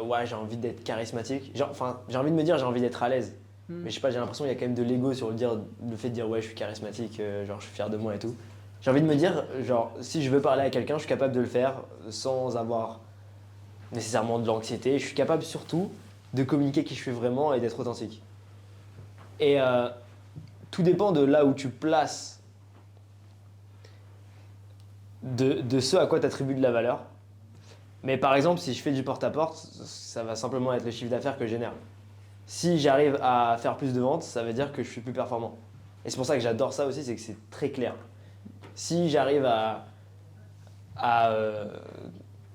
ouais, j'ai envie d'être charismatique. J'ai envie de me dire j'ai envie d'être à l'aise. Mais je sais pas, j'ai l'impression qu'il y a quand même de l'ego sur le fait de dire ouais, je suis charismatique, genre je suis fier de moi et tout. J'ai envie de me dire genre si je veux parler à quelqu'un, je suis capable de le faire sans avoir nécessairement de l'anxiété. Je suis capable surtout de communiquer qui je suis vraiment et d'être authentique. Et tout dépend de là où tu places de ce à quoi tu attribues de la valeur. Mais par exemple, si je fais du porte-à-porte, ça va simplement être le chiffre d'affaires que je génère. Si j'arrive à faire plus de ventes, ça veut dire que je suis plus performant. Et c'est pour ça que j'adore ça aussi, c'est que c'est très clair. Si j'arrive à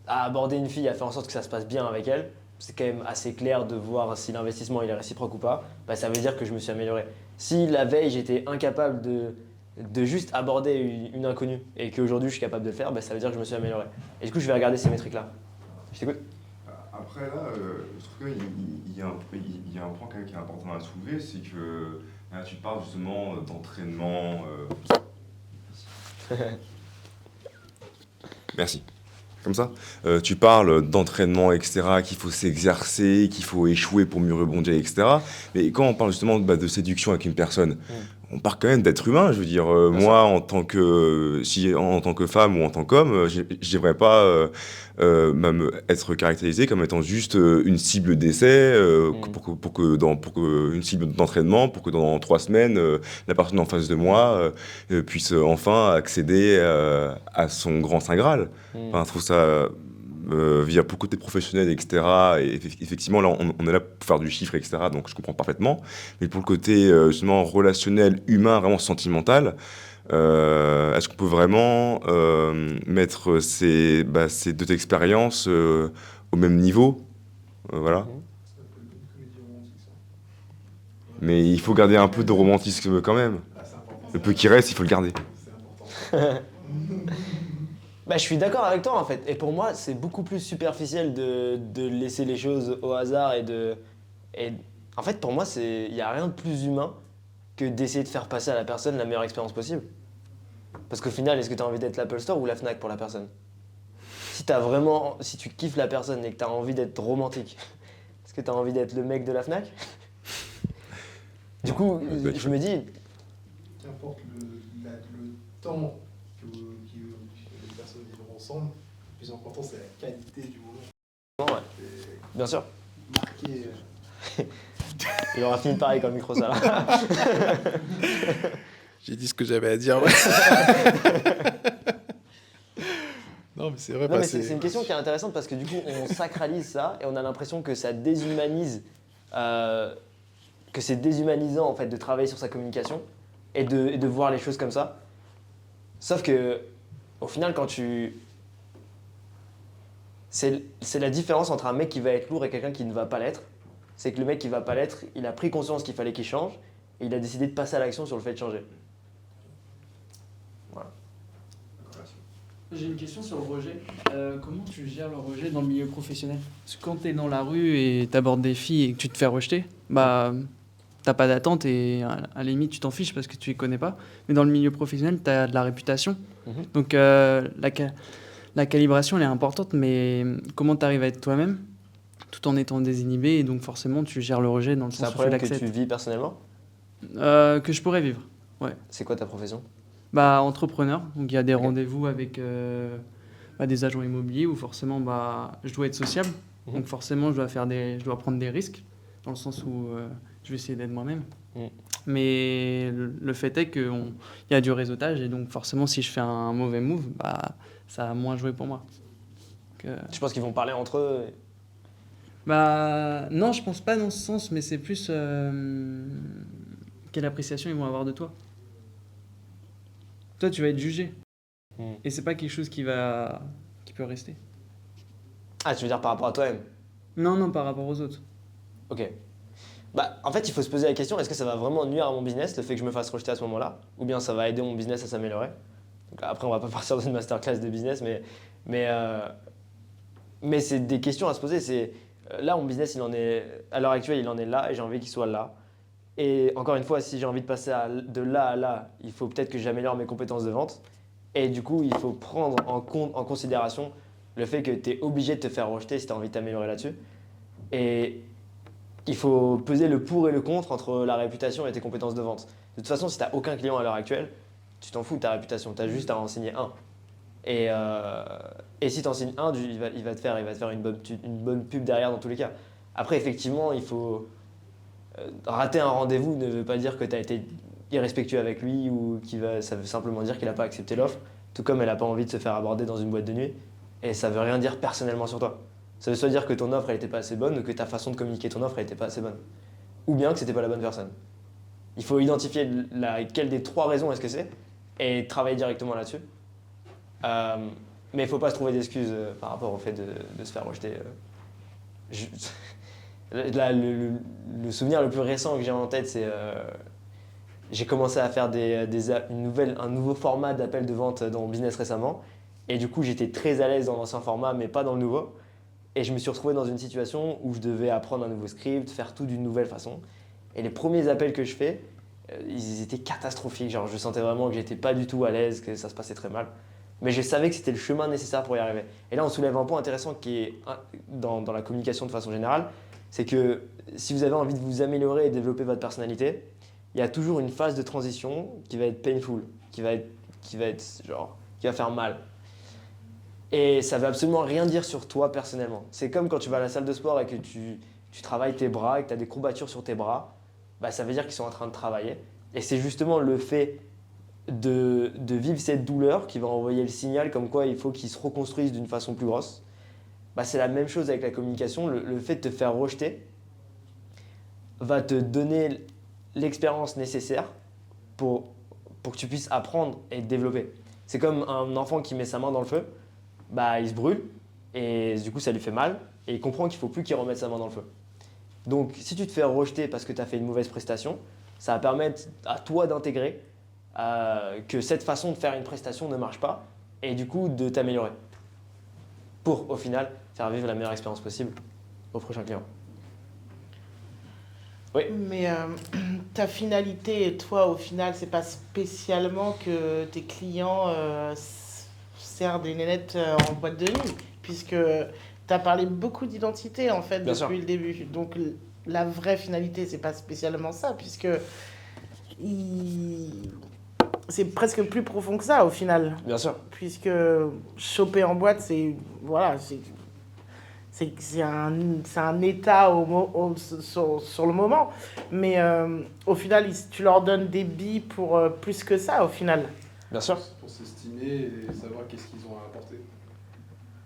aborder une fille, à faire en sorte que ça se passe bien avec elle, c'est quand même assez clair de voir si l'investissement il est réciproque ou pas, bah, ça veut dire que je me suis amélioré. Si la veille j'étais incapable de juste aborder une inconnue et qu'aujourd'hui je suis capable de le faire, bah, ça veut dire que je me suis amélioré. Et du coup je vais regarder ces métriques-là. Je t'écoute. Après là, je trouve qu'il y a un point quand même qui est important à soulever, c'est que là, tu parles justement d'entraînement. Merci. Comme ça. Tu parles d'entraînement, etc., qu'il faut s'exercer, qu'il faut échouer pour mieux rebondir, etc. Mais quand on parle justement de séduction avec une personne, on part quand même d'être humain. Je veux dire, moi, en tant que femme ou en tant qu'homme, j'aimerais pas même être caractérisé comme étant juste une cible d'essai, une cible d'entraînement, pour que dans 3 semaines, la personne en face de moi puisse enfin accéder à son grand Saint Graal. Enfin, je trouve ça via pour le côté professionnel, etc. Et effectivement, là, on est là pour faire du chiffre, etc. Donc, je comprends parfaitement. Mais pour le côté justement relationnel, humain, vraiment sentimental, est-ce qu'on peut vraiment mettre ces 2 expériences au même niveau? Voilà. Mais il faut garder un peu de romantisme quand même. Le peu qui reste, il faut le garder. Bah, je suis d'accord avec toi en fait. Et pour moi, c'est beaucoup plus superficiel de laisser les choses au hasard et en fait, pour moi, il n'y a rien de plus humain que d'essayer de faire passer à la personne la meilleure expérience possible. Parce qu'au final, est-ce que tu as envie d'être l'Apple Store ou la Fnac pour la personne? Si tu kiffes la personne et que tu as envie d'être romantique, est-ce que tu as envie d'être le mec de la Fnac? Du coup, je me dis... Qu'importe le temps que les personnes vivront ensemble, le plus important c'est la qualité du moment. Ouais. Bien sûr. Marqué. Il aura fini pareil comme micro ça là. J'ai dit ce que j'avais à dire. Ouais. Non, mais c'est vrai. Non, mais c'est une question qui est intéressante parce que du coup, on sacralise ça et on a l'impression que ça déshumanise, que c'est déshumanisant en fait de travailler sur sa communication et de voir les choses comme ça. Sauf que, au final, quand tu. C'est la différence entre un mec qui va être lourd et quelqu'un qui ne va pas l'être. C'est que le mec qui va pas l'être, il a pris conscience qu'il fallait qu'il change et il a décidé de passer à l'action sur le fait de changer. Voilà. J'ai une question sur le rejet. Comment tu gères le rejet dans le milieu professionnel? Parce que quand tu es dans la rue et tu abordes des filles et que tu te fais rejeter, bah t'as pas d'attente et à la limite tu t'en fiches parce que tu les connais pas. Mais dans le milieu professionnel, tu as de la réputation. Donc la calibration elle est importante, mais comment tu arrives à être toi-même tout en étant désinhibé et donc forcément tu gères le rejet dans le C'est un sens où tu problème que l'acceptes. tu vis personnellement? Que je pourrais vivre, ouais. C'est quoi ta profession? Bah, entrepreneur, donc il y a des rendez-vous avec des agents immobiliers où forcément je dois être sociable, donc forcément je dois prendre des risques, dans le sens où je vais essayer d'être moi-même. Mais le fait est qu'il y a du réseautage et donc forcément si je fais un mauvais move, ça a moins joué pour moi. Tu penses qu'ils vont parler entre eux? Non, je pense pas dans ce sens, mais c'est plus quelle appréciation ils vont avoir de toi. Toi, tu vas être jugé. Et c'est pas quelque chose qui peut rester. Ah, tu veux dire par rapport à toi-même? Non, par rapport aux autres. Ok. En fait, il faut se poser la question, est-ce que ça va vraiment nuire à mon business, le fait que je me fasse rejeter à ce moment-là? Ou bien ça va aider mon business à s'améliorer? Donc, après, on va pas partir d'une masterclass de business, mais c'est des questions à se poser. Là, mon business, à l'heure actuelle, il en est là et j'ai envie qu'il soit là. Et encore une fois, si j'ai envie de passer de là à là, il faut peut-être que j'améliore mes compétences de vente. Et du coup, il faut prendre en considération le fait que tu es obligé de te faire rejeter si tu as envie de t'améliorer là-dessus. Et il faut peser le pour et le contre entre la réputation et tes compétences de vente. De toute façon, si tu n'as aucun client à l'heure actuelle, tu t'en fous de ta réputation. Tu as juste à en signer un. Et si tu en signes un, il va te faire une bonne pub derrière dans tous les cas. Après, effectivement, il faut... rater un rendez-vous ne veut pas dire que tu as été irrespectueux avec lui ou ça veut simplement dire qu'il n'a pas accepté l'offre, tout comme elle n'a pas envie de se faire aborder dans une boîte de nuit. Et ça veut rien dire personnellement sur toi. Ça veut soit dire que ton offre n'était pas assez bonne ou que ta façon de communiquer ton offre n'était pas assez bonne. Ou bien que c'était pas la bonne personne. Il faut identifier laquelle des trois raisons est-ce que c'est et travailler directement là-dessus. Mais il ne faut pas se trouver d'excuses par rapport au fait de se faire rejeter. Là, le souvenir le plus récent que j'ai en tête, c'est j'ai commencé à faire un nouveau format d'appel de vente dans mon business récemment. Et du coup, j'étais très à l'aise dans l'ancien format, mais pas dans le nouveau. Et je me suis retrouvé dans une situation où je devais apprendre un nouveau script, faire tout d'une nouvelle façon. Et les premiers appels que je fais, ils étaient catastrophiques. Genre, je sentais vraiment que j'étais pas du tout à l'aise, que ça se passait très mal. Mais je savais que c'était le chemin nécessaire pour y arriver. Et là, on soulève un point intéressant qui est dans la communication de façon générale. C'est que si vous avez envie de vous améliorer et développer votre personnalité, il y a toujours une phase de transition qui va être painful, qui va faire mal. Et ça ne veut absolument rien dire sur toi personnellement. C'est comme quand tu vas à la salle de sport et que tu travailles tes bras et que tu as des courbatures sur tes bras, ça veut dire qu'ils sont en train de travailler. Et c'est justement le fait de vivre cette douleur qui va envoyer le signal comme quoi il faut qu'ils se reconstruisent d'une façon plus grosse. C'est la même chose avec la communication. Le fait de te faire rejeter va te donner l'expérience nécessaire pour que tu puisses apprendre et te développer. C'est comme un enfant qui met sa main dans le feu, il se brûle et du coup ça lui fait mal et il comprend qu'il ne faut plus qu'il remette sa main dans le feu. Donc si tu te fais rejeter parce que tu as fait une mauvaise prestation, ça va permettre à toi d'intégrer que cette façon de faire une prestation ne marche pas et du coup de t'améliorer pour au final faire vivre la meilleure expérience possible au prochain client. Oui. Mais ta finalité, toi, au final, c'est pas spécialement que tes clients serrent des nénettes en boîte de nuit, puisque tu as parlé beaucoup d'identité, en fait, depuis le début. Donc, la vraie finalité, c'est pas spécialement ça, puisque c'est presque plus profond que ça, au final. Bien sûr. Puisque choper en boîte, c'est un état sur le moment. Mais au final, tu leur donnes des billes pour plus que ça, au final. Bien sûr. Pour s'estimer et savoir qu'est-ce qu'ils ont à apporter.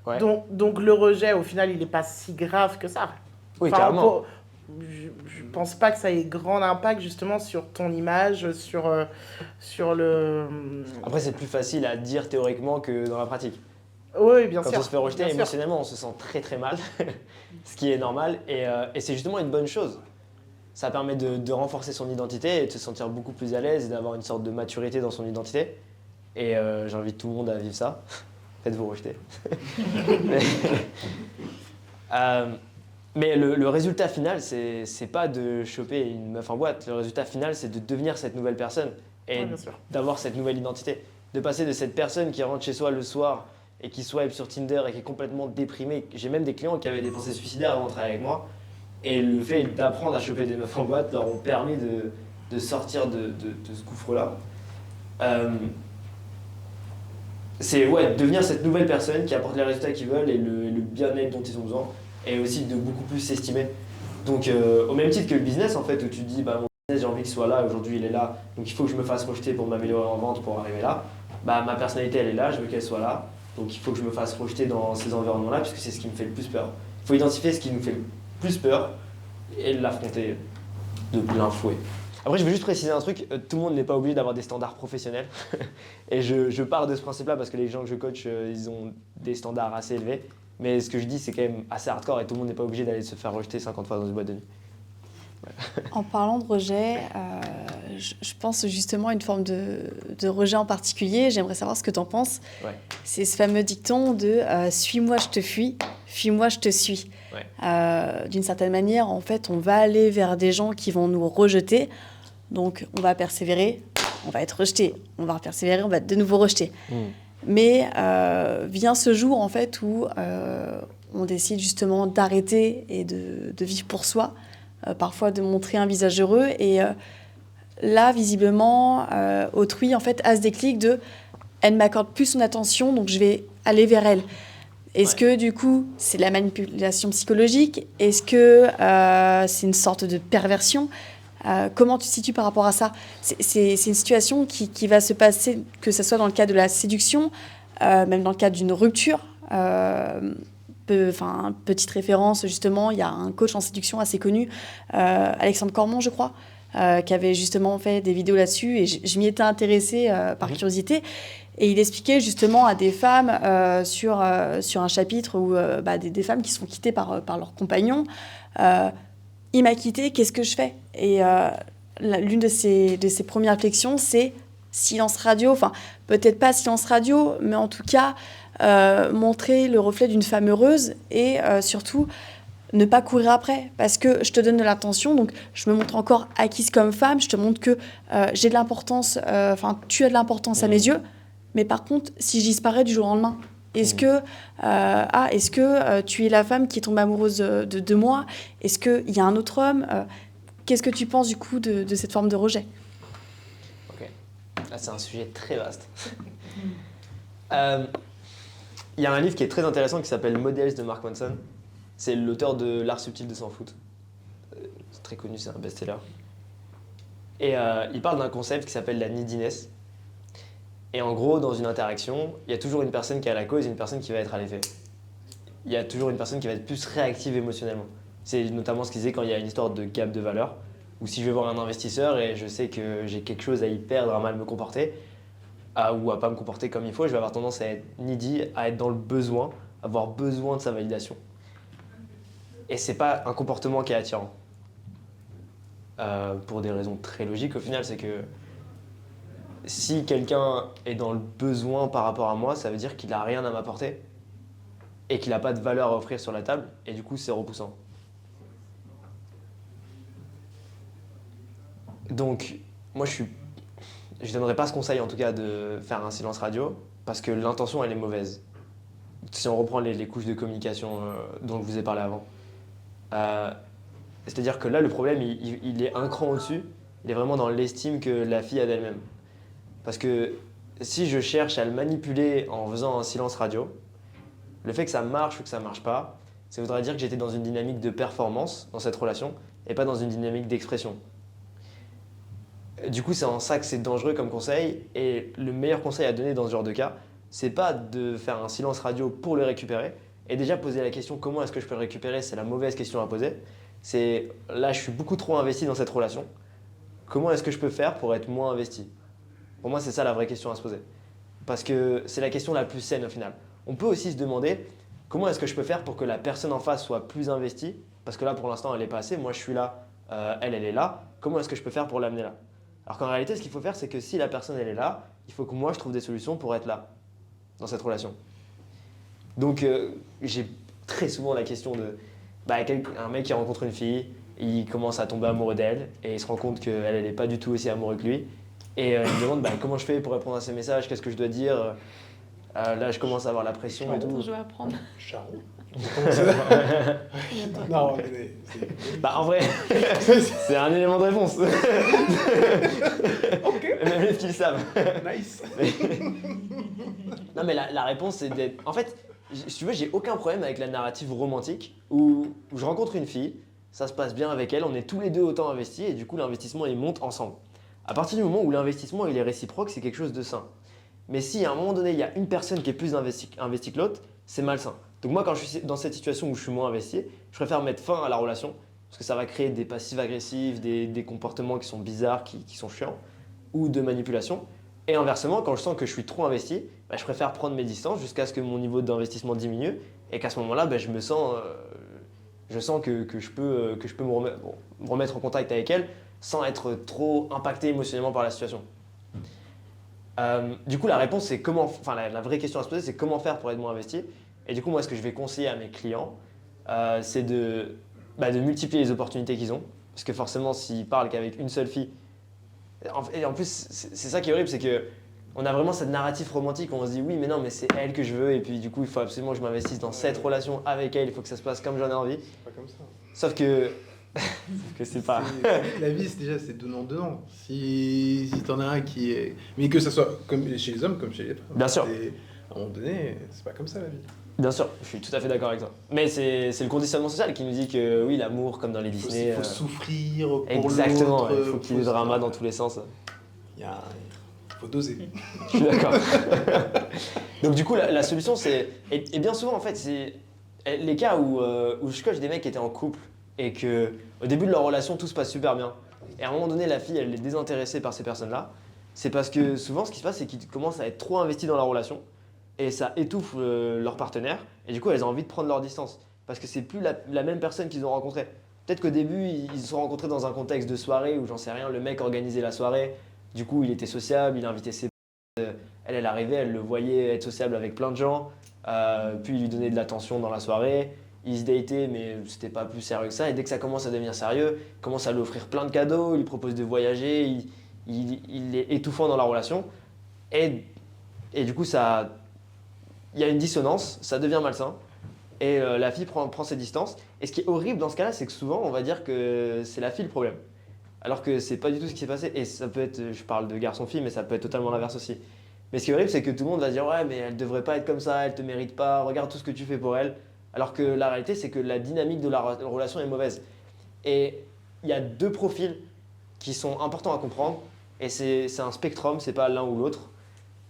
Ouais. Donc le rejet, au final, il n'est pas si grave que ça. Oui, carrément. Je pense pas que ça ait grand impact justement sur ton image, sur le... Après, c'est plus facile à dire théoriquement que dans la pratique. Oui, bien Quand sûr. on se fait rejeter bien sûr. émotionnellement, on se sent très très mal, ce qui est normal, et c'est justement une bonne chose. Ça permet de renforcer son identité et de se sentir beaucoup plus à l'aise et d'avoir une sorte de maturité dans son identité. Et j'invite tout le monde à vivre ça. Faites-vous rejeter. Mais le résultat final, c'est pas de choper une meuf en boîte. Le résultat final, c'est de devenir cette nouvelle personne et bien sûr. d'avoir cette nouvelle identité. De passer de cette personne qui rentre chez soi le soir et qui swipe sur Tinder et qui est complètement déprimée. J'ai même des clients qui avaient des pensées suicidaires avant de travailler avec moi. Et le fait d'apprendre à choper des meufs en boîte leur ont permis de sortir de ce gouffre-là. C'est devenir cette nouvelle personne qui apporte les résultats qu'ils veulent et le bien-être dont ils ont besoin. Et aussi de beaucoup plus s'estimer. Donc au même titre que le business en fait, où tu te dis mon business j'ai envie qu'il soit là, aujourd'hui il est là, donc il faut que je me fasse rejeter pour m'améliorer en vente pour arriver là. Ma personnalité elle est là, je veux qu'elle soit là, donc il faut que je me fasse rejeter dans ces environnements-là puisque c'est ce qui me fait le plus peur. Il faut identifier ce qui nous fait le plus peur et l'affronter de plein fouet. Après je veux juste préciser un truc, tout le monde n'est pas obligé d'avoir des standards professionnels et je pars de ce principe-là parce que les gens que je coach ils ont des standards assez élevés. Mais ce que je dis, c'est quand même assez hardcore et tout le monde n'est pas obligé d'aller se faire rejeter 50 fois dans une boîte de nuit. Ouais. En parlant de rejet, je pense justement à une forme de rejet en particulier. J'aimerais savoir ce que tu en penses. Ouais. C'est ce fameux dicton de suis-moi, je te fuis, fuis-moi, je te suis. Ouais. D'une certaine manière, en fait, on va aller vers des gens qui vont nous rejeter. Donc, on va persévérer, on va être rejeté. On va persévérer, on va être de nouveau rejeté. Mais vient ce jour en fait où on décide justement d'arrêter et de vivre pour soi, parfois de montrer un visage heureux. Et là, visiblement, autrui en fait a ce déclic de elle ne m'accorde plus son attention, donc je vais aller vers elle. Est-ce que du coup c'est de la manipulation psychologique? Est-ce que c'est une sorte de perversion? Comment tu te situes par rapport à ça? C'est une situation qui va se passer, que ce soit dans le cadre de la séduction, même dans le cadre d'une rupture. Petite référence, justement, il y a un coach en séduction assez connu, Alexandre Cormon, je crois, qui avait justement fait des vidéos là-dessus. Et je m'y étais intéressée par curiosité. Et il expliquait justement à des femmes sur un chapitre où des femmes qui sont quittées par leurs compagnons. Il m'a quitté, qu'est-ce que je fais? Et l'une de ses premières réflexions, c'est silence radio. Enfin, peut-être pas silence radio, mais en tout cas, montrer le reflet d'une femme heureuse et surtout ne pas courir après. Parce que je te donne de l'attention, donc je me montre encore acquise comme femme, je te montre que j'ai de l'importance, tu as de l'importance à mes yeux, mais par contre, si je disparais du jour au lendemain, est-ce que tu es la femme qui tombe amoureuse de moi? Est-ce qu'il y a un autre homme? Qu'est-ce que tu penses du coup de cette forme de rejet? Ok. Là, c'est un sujet très vaste. Il y a un livre qui est très intéressant qui s'appelle Models de Mark Manson. C'est l'auteur de L'art subtil de s'en foutre. C'est très connu, c'est un best-seller. Et il parle d'un concept qui s'appelle la neediness. Et en gros, dans une interaction, il y a toujours une personne qui est à la cause et une personne qui va être à l'effet. Il y a toujours une personne qui va être plus réactive émotionnellement. C'est notamment ce qu'il disait quand il y a une histoire de gap de valeur, où si je vais voir un investisseur et je sais que j'ai quelque chose à y perdre, à mal me comporter, ou à pas me comporter comme il faut, je vais avoir tendance à être needy, à être dans le besoin, avoir besoin de sa validation. Et c'est pas un comportement qui est attirant. Pour des raisons très logiques au final, c'est que si quelqu'un est dans le besoin par rapport à moi, ça veut dire qu'il n'a rien à m'apporter et qu'il n'a pas de valeur à offrir sur la table, et du coup c'est repoussant. Donc moi je donnerais pas ce conseil en tout cas de faire un silence radio, parce que l'intention elle est mauvaise. Si on reprend les couches de communication dont je vous ai parlé avant. C'est-à-dire que là le problème il est un cran au-dessus, il est vraiment dans l'estime que la fille a d'elle-même. Parce que si je cherche à le manipuler en faisant un silence radio, le fait que ça marche ou que ça marche pas, Ça voudrait dire que j'étais dans une dynamique de performance dans cette relation et pas dans une dynamique d'expression. Du coup, c'est en ça que c'est dangereux comme conseil. Et le meilleur conseil à donner dans ce genre de cas, c'est pas de faire un silence radio pour le récupérer. Et déjà poser la question comment est-ce que je peux le récupérer, c'est la mauvaise question à poser. C'est là, je suis beaucoup trop investi dans cette relation. Comment est-ce que je peux faire pour être moins investi? Pour moi, c'est ça la vraie question à se poser. Parce que c'est la question la plus saine au final. On peut aussi se demander comment est-ce que je peux faire pour que la personne en face soit plus investie? Parce que là, pour l'instant, elle n'est pas assez. Moi, je suis là, elle est là. Comment est-ce que je peux faire pour l'amener là? Alors qu'en réalité, ce qu'il faut faire, c'est que si la personne, elle est là, il faut que moi, je trouve des solutions pour être là, dans cette relation. Donc, j'ai très souvent la question de un mec qui rencontre une fille, il commence à tomber amoureux d'elle et il se rend compte qu'elle n'est pas du tout aussi amoureuse que lui. Et il me demande comment je fais pour répondre à ces messages, qu'est-ce que je dois dire. Là, je commence à avoir la pression et tout. Je vais apprendre. Charo. Non, mais En vrai, c'est un élément de réponse. Ok. Même les filles savent. Nice. Non, mais la réponse, c'est d'être. En fait, si tu veux, j'ai aucun problème avec la narrative romantique où je rencontre une fille, ça se passe bien avec elle, on est tous les deux autant investis et du coup, l'investissement, il monte ensemble. À partir du moment où l'investissement, il est réciproque, c'est quelque chose de sain. Mais si à un moment donné, il y a une personne qui est plus investie que l'autre, c'est malsain. Donc moi, quand je suis dans cette situation où je suis moins investi, je préfère mettre fin à la relation parce que ça va créer des passifs agressifs, des comportements qui sont bizarres, qui sont chiants, ou de manipulation. Et inversement, quand je sens que je suis trop investi, je préfère prendre mes distances jusqu'à ce que mon niveau d'investissement diminue et qu'à ce moment-là, je sens que je peux me remettre en contact avec elle sans être trop impacté émotionnellement par la situation. Du coup, la réponse, c'est la vraie question à se poser, c'est comment faire pour être moins investi. Et du coup, moi, ce que je vais conseiller à mes clients, c'est de multiplier les opportunités qu'ils ont. Parce que forcément, s'ils parlent qu'avec une seule fille, et en plus, c'est ça qui est horrible, c'est qu'on a vraiment cette narrative romantique où on se dit oui, mais non, mais c'est elle que je veux. Et puis du coup, il faut absolument que je m'investisse dans cette relation avec elle, il faut que ça se passe comme j'en ai envie. C'est pas comme ça. Sauf que c'est pas. La vie, c'est donnant-donnant. Si t'en as un qui est. Mais que ça soit comme chez les hommes comme chez les femmes. Bien sûr. À un moment donné, c'est pas comme ça la vie. Bien sûr, je suis tout à fait d'accord avec toi. Mais c'est le conditionnement social qui nous dit que oui, l'amour, comme dans les Disney. Il faut souffrir pour exactement, l'autre. il faut qu'il y ait du drama dans tous les sens. Il faut doser. Je suis d'accord. Donc du coup, la solution, c'est. Et bien souvent, en fait, c'est les cas où je coach des mecs qui étaient en couple et qu'au début de leur relation, tout se passe super bien. Et à un moment donné, la fille, elle est désintéressée par ces personnes-là. C'est parce que souvent, ce qui se passe, c'est qu'ils commencent à être trop investis dans la relation. Et ça étouffe leur partenaire. Et du coup, elles ont envie de prendre leur distance. Parce que c'est plus la même personne qu'ils ont rencontrée. Peut-être qu'au début, ils se sont rencontrés dans un contexte de soirée où j'en sais rien, le mec organisait la soirée. Du coup, il était sociable, il invitait ses potes. Elle arrivait, elle le voyait être sociable avec plein de gens. Puis il lui donnait de l'attention dans la soirée. Ils se dataient, mais c'était pas plus sérieux que ça. Et dès que ça commence à devenir sérieux, il commence à lui offrir plein de cadeaux, il lui propose de voyager, il est étouffant dans la relation. Et du coup, il y a une dissonance, ça devient malsain, et la fille prend ses distances. Et ce qui est horrible dans ce cas-là, c'est que souvent, on va dire que c'est la fille le problème. Alors que c'est pas du tout ce qui s'est passé. Et ça peut être, je parle de garçon-fille, mais ça peut être totalement l'inverse aussi. Mais ce qui est horrible, c'est que tout le monde va dire ouais, mais elle devrait pas être comme ça, elle te mérite pas, regarde tout ce que tu fais pour elle. Alors que la réalité, c'est que la dynamique de la relation est mauvaise. Et il y a deux profils qui sont importants à comprendre, et c'est un spectrum, c'est pas l'un ou l'autre.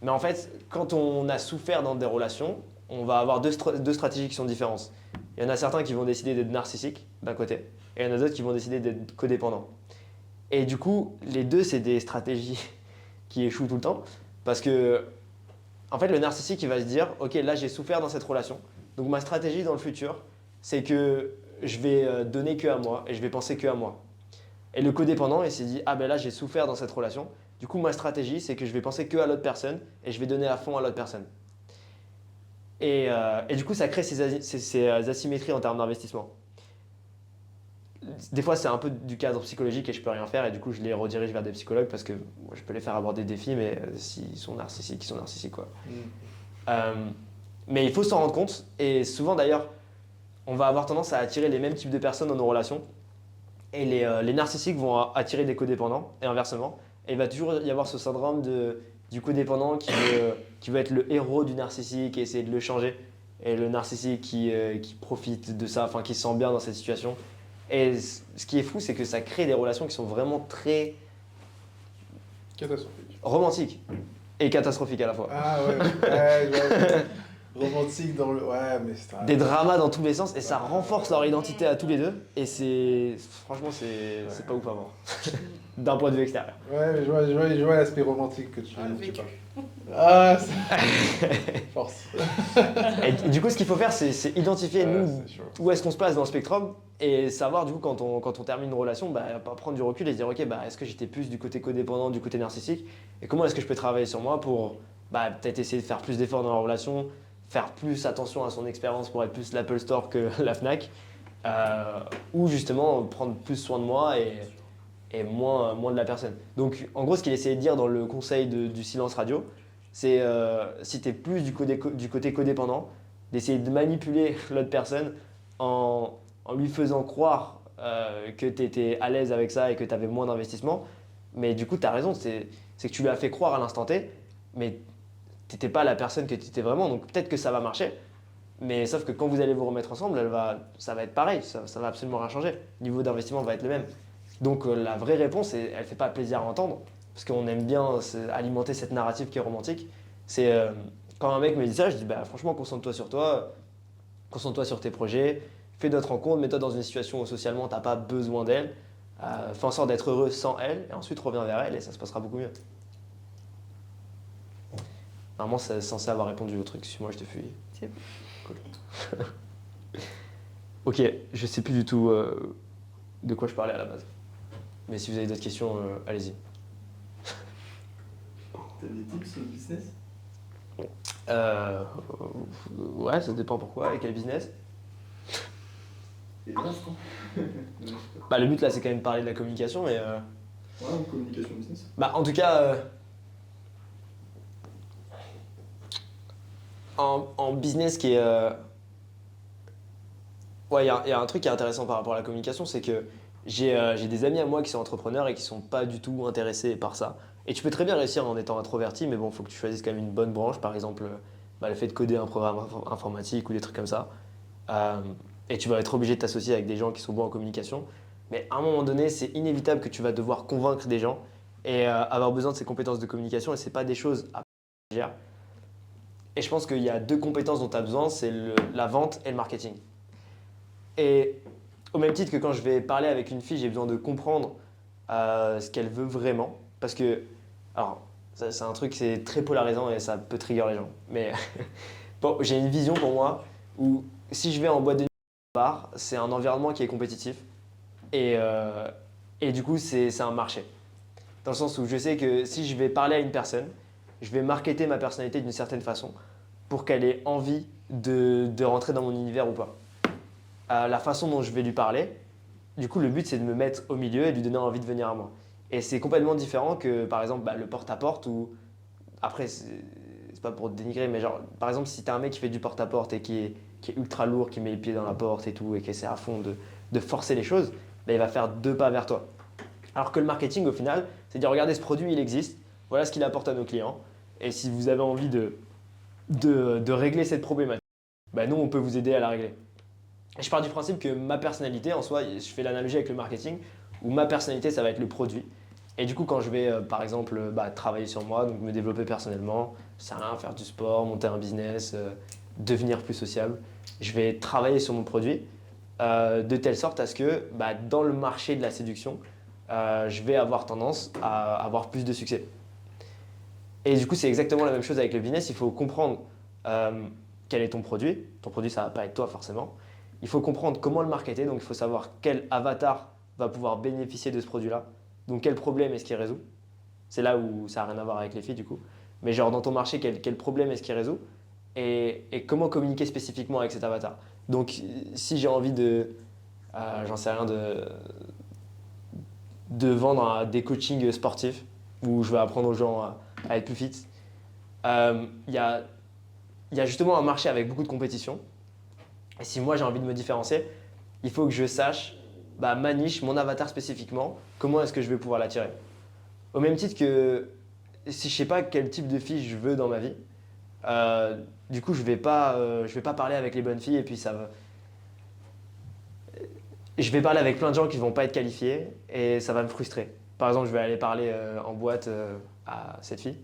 Mais en fait, quand on a souffert dans des relations, on va avoir deux stratégies qui sont différentes. Il y en a certains qui vont décider d'être narcissiques, d'un côté, et il y en a d'autres qui vont décider d'être codépendants. Et du coup, les deux, c'est des stratégies qui échouent tout le temps, parce que, en fait, le narcissique, il va se dire, ok, là, j'ai souffert dans cette relation, donc ma stratégie dans le futur, c'est que je vais donner que à moi, et je vais penser que à moi. Et le codépendant, il s'est dit, ah ben là, j'ai souffert dans cette relation, du coup, ma stratégie, c'est que je vais penser que à l'autre personne et je vais donner à fond à l'autre personne. Et du coup, ça crée ces asymétries en termes d'investissement. Des fois, c'est un peu du cadre psychologique et je peux rien faire. Et du coup, je les redirige vers des psychologues parce que moi, je peux les faire aborder des défis, mais s'ils sont narcissiques, ils sont narcissiques, quoi. Mais il faut s'en rendre compte. Et souvent, d'ailleurs, on va avoir tendance à attirer les mêmes types de personnes dans nos relations. Et les narcissiques vont attirer des codépendants et inversement. Et il va toujours y avoir ce syndrome du codépendant qui veut être le héros du narcissique et essayer de le changer. et le narcissique qui profite de ça, enfin qui se sent bien dans cette situation. Et ce qui est fou, c'est que ça crée des relations qui sont vraiment très Catastrophique. romantiques et catastrophiques à la fois. Ah ouais. Romantique dans le. Ouais, mais c'est Des dramas dans tous les sens et ça renforce leur identité à tous les deux. Et franchement, c'est pas ouf à voir. D'un point de vue extérieur. Ouais, mais je vois l'aspect romantique que tu parles. Ah, force. Et du coup, ce qu'il faut faire, c'est identifier nous c'est sûr. où est-ce qu'on se place dans le spectrum et savoir du coup quand on termine une relation, prendre du recul et se dire ok, est-ce que j'étais plus du côté codépendant, du côté narcissique et comment est-ce que je peux travailler sur moi pour peut-être essayer de faire plus d'efforts dans la relation, faire plus attention à son expérience pour être plus l'Apple Store que la Fnac ou justement prendre plus soin de moi et moins de la personne. Donc en gros, ce qu'il essayait de dire dans le conseil du silence radio, c'est si tu es plus du côté codépendant, d'essayer de manipuler l'autre personne en lui faisant croire que tu étais à l'aise avec ça et que tu avais moins d'investissement. Mais du coup, tu as raison, c'est que tu lui as fait croire à l'instant T, mais tu n'étais pas la personne que tu étais vraiment. Donc peut-être que ça va marcher, mais sauf que quand vous allez vous remettre ensemble, ça va être pareil, ça va absolument rien changer. Le niveau d'investissement va être le même. Donc la vraie réponse, elle ne fait pas plaisir à entendre, parce qu'on aime bien alimenter cette narrative qui est romantique. C'est quand un mec me dit ça, je dis franchement, concentre-toi sur toi, concentre-toi sur tes projets, fais d'autres rencontres, mets-toi dans une situation où socialement tu n'as pas besoin d'elle, fais en sorte d'être heureux sans elle, et ensuite reviens vers elle et ça se passera beaucoup mieux. Normalement, c'est censé avoir répondu au truc, si moi je te fuis. C'est bon. Cool. Ok, je sais plus du tout de quoi je parlais à la base. Mais si vous avez d'autres questions, allez-y. T'as des tips sur le business? Ouais, ça dépend pourquoi et quel business. Et l'instant. Le but là, c'est quand même de parler de la communication, mais. Ouais, en communication business. En tout cas, en business qui est. Ouais, il y a un truc qui est intéressant par rapport à la communication, c'est que j'ai des amis à moi qui sont entrepreneurs et qui sont pas du tout intéressés par ça. Et tu peux très bien réussir en étant introverti, mais bon, il faut que tu choisisses quand même une bonne branche, par exemple le fait de coder un programme informatique ou des trucs comme ça. Et tu vas être obligé de t'associer avec des gens qui sont bons en communication. Mais à un moment donné, c'est inévitable que tu vas devoir convaincre des gens et avoir besoin de ces compétences de communication. Et ce n'est pas des choses à faire. Et je pense qu'il y a deux compétences dont tu as besoin, c'est la vente et le marketing. Et au même titre que quand je vais parler avec une fille, j'ai besoin de comprendre ce qu'elle veut vraiment. Parce que, alors, ça, c'est un truc, c'est très polarisant et ça peut trigger les gens. Mais bon, j'ai une vision pour moi où si je vais en boîte de nuit, c'est un environnement qui est compétitif. Et du coup, c'est un marché. Dans le sens où je sais que si je vais parler à une personne, je vais marketer ma personnalité d'une certaine façon pour qu'elle ait envie de rentrer dans mon univers ou pas. La façon dont je vais lui parler, du coup, le but, c'est de me mettre au milieu et de lui donner envie de venir à moi. Et c'est complètement différent que, par exemple, le porte-à-porte où, après, c'est pas pour te dénigrer, mais genre, par exemple, si t'as un mec qui fait du porte-à-porte et qui est ultra lourd, qui met les pieds dans la porte et tout, et qui essaie à fond de forcer les choses, il va faire 2 pas vers toi. Alors que le marketing, au final, c'est de dire, regardez, ce produit, il existe, voilà ce qu'il apporte à nos clients, et si vous avez envie de régler cette problématique, nous, on peut vous aider à la régler. Et je pars du principe que ma personnalité, en soi, je fais l'analogie avec le marketing, où ma personnalité, ça va être le produit. Et du coup, quand je vais, par exemple, travailler sur moi, donc me développer personnellement, ça sert à rien, faire du sport, monter un business, devenir plus sociable, je vais travailler sur mon produit de telle sorte à ce que, dans le marché de la séduction, je vais avoir tendance à avoir plus de succès. Et du coup, c'est exactement la même chose avec le business. Il faut comprendre quel est ton produit. Ton produit, ça ne va pas être toi forcément. Il faut comprendre comment le marketer. Donc, il faut savoir quel avatar va pouvoir bénéficier de ce produit-là. Donc, quel problème est-ce qu'il résout? C'est là où ça n'a rien à voir avec les filles, du coup. Mais genre, dans ton marché, quel problème est-ce qu'il résout? Et comment communiquer spécifiquement avec cet avatar? Donc, si j'ai envie j'en sais rien, de vendre des coachings sportifs où je vais apprendre aux gens à être plus fit, il y a justement un marché avec beaucoup de compétition. Et si moi j'ai envie de me différencier, il faut que je sache ma niche, mon avatar spécifiquement, comment est-ce que je vais pouvoir l'attirer. Au même titre que si je ne sais pas quel type de fille je veux dans ma vie, Du coup, je vais pas parler avec les bonnes filles et puis ça va. Je vais parler avec plein de gens qui vont pas être qualifiés et ça va me frustrer. Par exemple, je vais aller parler en boîte à cette fille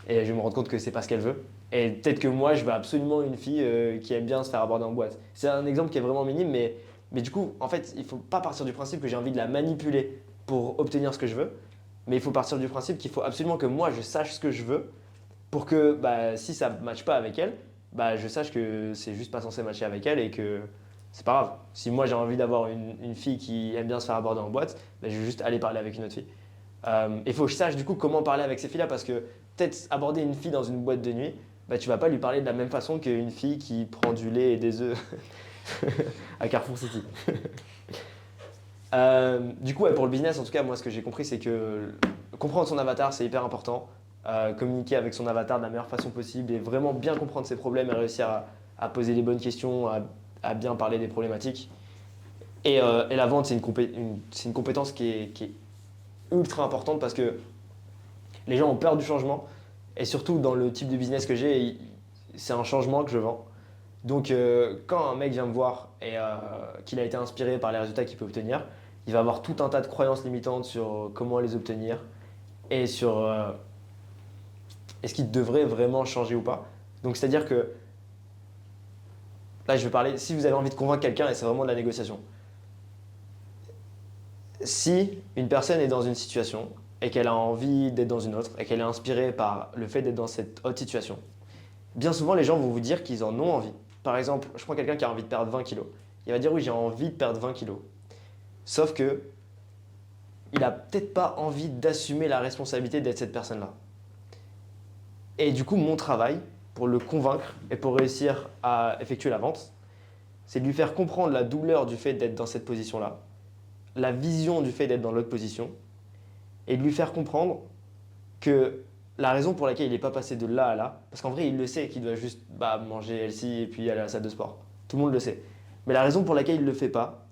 et je vais me rendre compte que c'est pas ce qu'elle veut. Et peut-être que moi, je veux absolument une fille qui aime bien se faire aborder en boîte. C'est un exemple qui est vraiment minime, mais du coup, en fait, il faut pas partir du principe que j'ai envie de la manipuler pour obtenir ce que je veux, mais il faut partir du principe qu'il faut absolument que moi, je sache ce que je veux pour que bah, si ça ne matche pas avec elle, bah, je sache que c'est juste pas censé matcher avec elle et que c'est pas grave. Si moi j'ai envie d'avoir une fille qui aime bien se faire aborder en boîte, bah, je vais juste aller parler avec une autre fille. Il faut que je sache du coup comment parler avec ces filles-là parce que peut-être aborder une fille dans une boîte de nuit, bah, tu vas pas lui parler de la même façon qu'une fille qui prend du lait et des œufs à Carrefour City. Du coup, ouais, pour le business, en tout cas, moi ce que j'ai compris, c'est que comprendre son avatar, c'est hyper important. Communiquer avec son avatar de la meilleure façon possible et vraiment bien comprendre ses problèmes et réussir à poser les bonnes questions, à bien parler des problématiques. Et la vente, c'est une compétence qui est ultra importante parce que les gens ont peur du changement et surtout dans le type de business que j'ai, c'est un changement que je vends. Donc quand un mec vient me voir et qu'il a été inspiré par les résultats qu'il peut obtenir, il va avoir tout un tas de croyances limitantes sur comment les obtenir et sur est-ce qu'il devrait vraiment changer ou pas. Donc c'est-à-dire que là je vais parler, si vous avez envie de convaincre quelqu'un et c'est vraiment de la négociation. Si une personne est dans une situation et qu'elle a envie d'être dans une autre et qu'elle est inspirée par le fait d'être dans cette autre situation, bien souvent les gens vont vous dire qu'ils en ont envie. Par exemple, je prends quelqu'un qui a envie de perdre 20 kilos. Il va dire oui, j'ai envie de perdre 20 kilos. Sauf que il n'a peut-être pas envie d'assumer la responsabilité d'être cette personne-là. Et du coup, mon travail pour le convaincre et pour réussir à effectuer la vente, c'est de lui faire comprendre la douleur du fait d'être dans cette position-là, la vision du fait d'être dans l'autre position, et de lui faire comprendre que la raison pour laquelle il n'est pas passé de là à là, parce qu'en vrai, il le sait qu'il doit juste manger healthy et puis aller à la salle de sport. Tout le monde le sait. Mais la raison pour laquelle il ne le fait pas,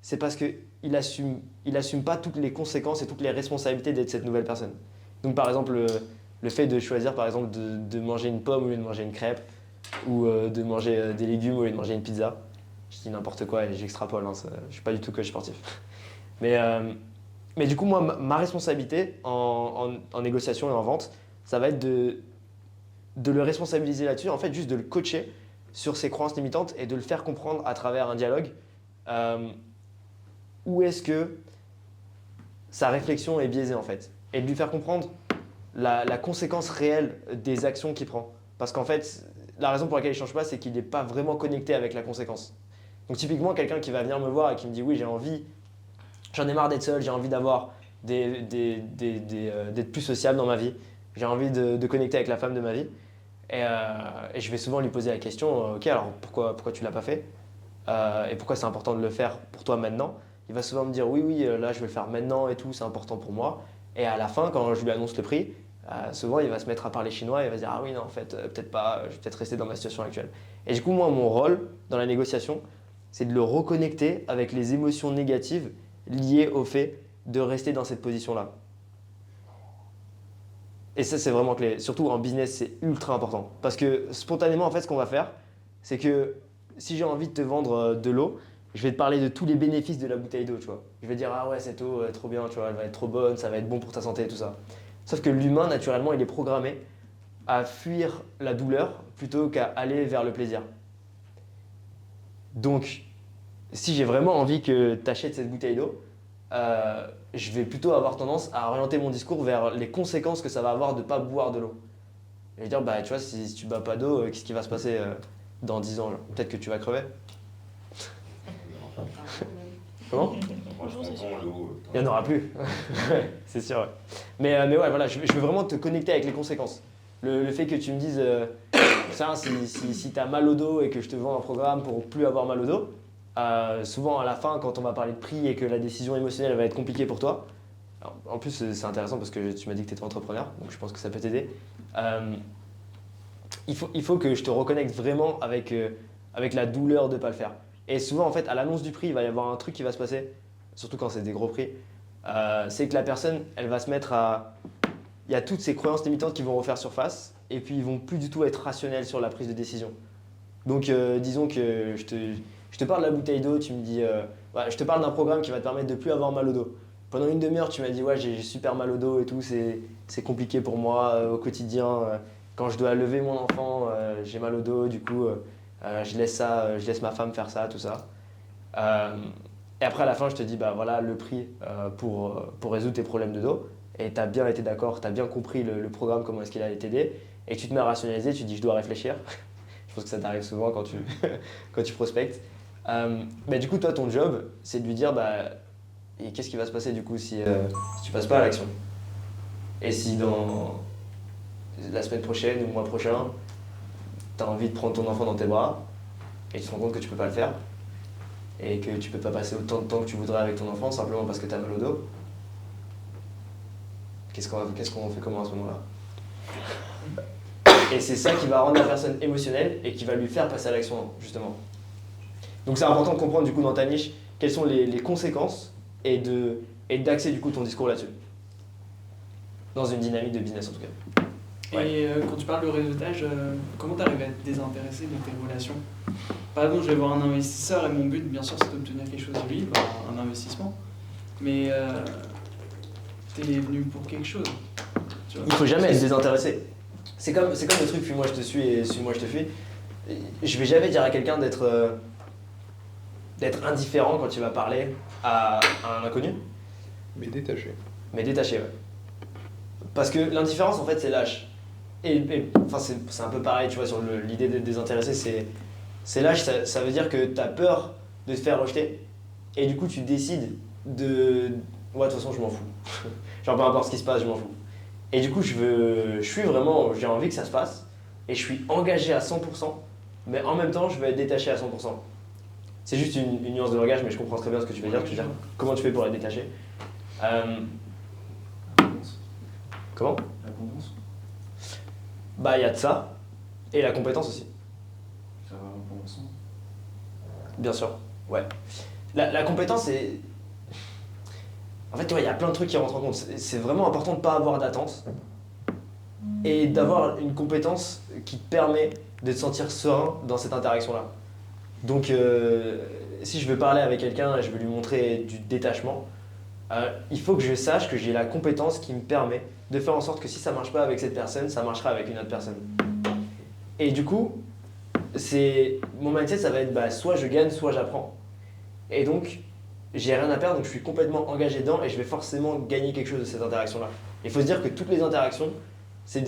c'est parce qu'il assume pas toutes les conséquences et toutes les responsabilités d'être cette nouvelle personne. Donc par exemple, le fait de choisir par exemple de manger une pomme au lieu de manger une crêpe, ou de manger des légumes au lieu de manger une pizza. Je dis n'importe quoi et j'extrapole, hein, je ne suis pas du tout coach sportif. Mais du coup, moi, ma responsabilité en négociation et en vente, ça va être de le responsabiliser là-dessus, en fait, juste de le coacher sur ses croyances limitantes et de le faire comprendre à travers un dialogue où est-ce que sa réflexion est biaisée, en fait. Et de lui faire comprendre la conséquence réelle des actions qu'il prend. Parce qu'en fait, la raison pour laquelle il ne change pas, c'est qu'il n'est pas vraiment connecté avec la conséquence. Donc typiquement, quelqu'un qui va venir me voir et qui me dit « Oui, j'en ai marre d'être seul, j'ai envie d'avoir d'être plus sociable dans ma vie, j'ai envie de connecter avec la femme de ma vie. » Et je vais souvent lui poser la question « Ok, alors pourquoi tu ne l'as pas fait et pourquoi c'est important de le faire pour toi maintenant ?» Il va souvent me dire « Oui, là je vais le faire maintenant et tout, c'est important pour moi. » Et à la fin, quand je lui annonce le prix, souvent il va se mettre à parler chinois et il va se dire « Ah oui, non, en fait, peut-être pas, je vais peut-être rester dans ma situation actuelle. » Et du coup, moi, mon rôle dans la négociation, c'est de le reconnecter avec les émotions négatives liées au fait de rester dans cette position-là. Et ça, c'est vraiment clé. Surtout en business, c'est ultra important. Parce que spontanément, en fait, ce qu'on va faire, c'est que si j'ai envie de te vendre de l'eau, je vais te parler de tous les bénéfices de la bouteille d'eau, tu vois. Je vais dire, ah ouais, cette eau est trop bien, tu vois, elle va être trop bonne, ça va être bon pour ta santé et tout ça. Sauf que l'humain, naturellement, il est programmé à fuir la douleur plutôt qu'à aller vers le plaisir. Donc, si j'ai vraiment envie que tu achètes cette bouteille d'eau, je vais plutôt avoir tendance à orienter mon discours vers les conséquences que ça va avoir de ne pas boire de l'eau. Je vais dire, tu vois, si tu ne bois pas d'eau, qu'est-ce qui va se passer dans 10 ans? Peut-être que tu vas crever. Comment? Il n'y en aura plus. C'est sûr. Ouais. Mais ouais, voilà, je veux vraiment te connecter avec les conséquences. Le fait que tu me dises, si tu as mal au dos et que je te vends un programme pour plus avoir mal au dos, souvent à la fin, quand on va parler de prix et que la décision émotionnelle va être compliquée pour toi, alors, en plus c'est intéressant parce que tu m'as dit que tu étais entrepreneur, donc je pense que ça peut t'aider. Il faut que je te reconnecte vraiment avec la douleur de ne pas le faire. Et souvent, en fait, à l'annonce du prix, il va y avoir un truc qui va se passer, surtout quand c'est des gros prix, c'est que la personne, elle va se mettre à... Il y a toutes ces croyances limitantes qui vont refaire surface et puis ils vont plus du tout être rationnels sur la prise de décision. Donc disons que je te parle de la bouteille d'eau, tu me dis, ouais, je te parle d'un programme qui va te permettre de plus avoir mal au dos. Pendant une demi-heure, tu m'as dit, ouais, j'ai super mal au dos et tout, c'est compliqué pour moi au quotidien. Quand je dois lever mon enfant, j'ai mal au dos, du coup, je laisse ma femme faire ça, tout ça. Et après, à la fin, je te dis, bah voilà le prix pour résoudre tes problèmes de dos. Et tu as bien été d'accord, tu as bien compris le programme, comment est-ce qu'il allait t'aider. Et tu te mets à rationaliser, tu te dis, je dois réfléchir. Je pense que ça t'arrive souvent quand tu prospectes. Mais du coup, toi, ton job, c'est de lui dire, bah, et qu'est-ce qui va se passer du coup si tu passes pas à l'action? Et si dans la semaine prochaine ou le mois prochain, tu as envie de prendre ton enfant dans tes bras et tu te rends compte que tu peux pas le faire et que tu peux pas passer autant de temps que tu voudrais avec ton enfant simplement parce que tu as mal au dos, qu'est-ce qu'on fait comment à ce moment-là? Et c'est ça qui va rendre la personne émotionnelle et qui va lui faire passer à l'action, justement. Donc c'est important de comprendre du coup dans ta niche quelles sont les conséquences et d'axer du coup ton discours là-dessus. Dans une dynamique de business en tout cas. Ouais. Et quand tu parles de réseautage, comment tu arrives à te désintéresser de tes relations? Par exemple, je vais voir un investisseur et mon but, bien sûr, c'est d'obtenir quelque chose de lui, un investissement. Mais t'es venu pour quelque chose. Tu vois. Il faut jamais se désintéresser. C'est comme le truc suis-moi je te suis et suis-moi je te fuis. Je vais jamais dire à quelqu'un d'être indifférent quand il va parler à un inconnu. Mais détaché. Mais détaché, ouais. Parce que l'indifférence, en fait, c'est lâche. Enfin, c'est un peu pareil, tu vois, sur l'idée d'être désintéressé, c'est lâche, ça veut dire que tu as peur de te faire rejeter, et du coup, tu décides de... Ouais, de toute façon, je m'en fous. Genre, peu importe ce qui se passe, je m'en fous. Et du coup, j'ai envie que ça se passe, et je suis engagé à 100%, mais en même temps, je veux être détaché à 100%. C'est juste une nuance de langage, mais je comprends très bien ce que tu veux dire. Tu veux dire comment tu fais pour être détaché. Comment? L'abondance. Bah, il y a de ça, et la compétence aussi. Ça va un peu ensemble. Bien sûr, ouais. La compétence, c'est... En fait, tu vois, il y a plein de trucs qui rentrent en compte. C'est vraiment important de ne pas avoir d'attente et d'avoir une compétence qui te permet de te sentir serein dans cette interaction-là. Donc, si je veux parler avec quelqu'un et je veux lui montrer du détachement, il faut que je sache que j'ai la compétence qui me permet de faire en sorte que si ça ne marche pas avec cette personne, ça marchera avec une autre personne. Et du coup, mon mindset, ça va être bah, soit je gagne, soit j'apprends. Et donc, j'ai rien à perdre, donc je suis complètement engagé dedans et je vais forcément gagner quelque chose de cette interaction-là. Il faut se dire que toutes les interactions, c'est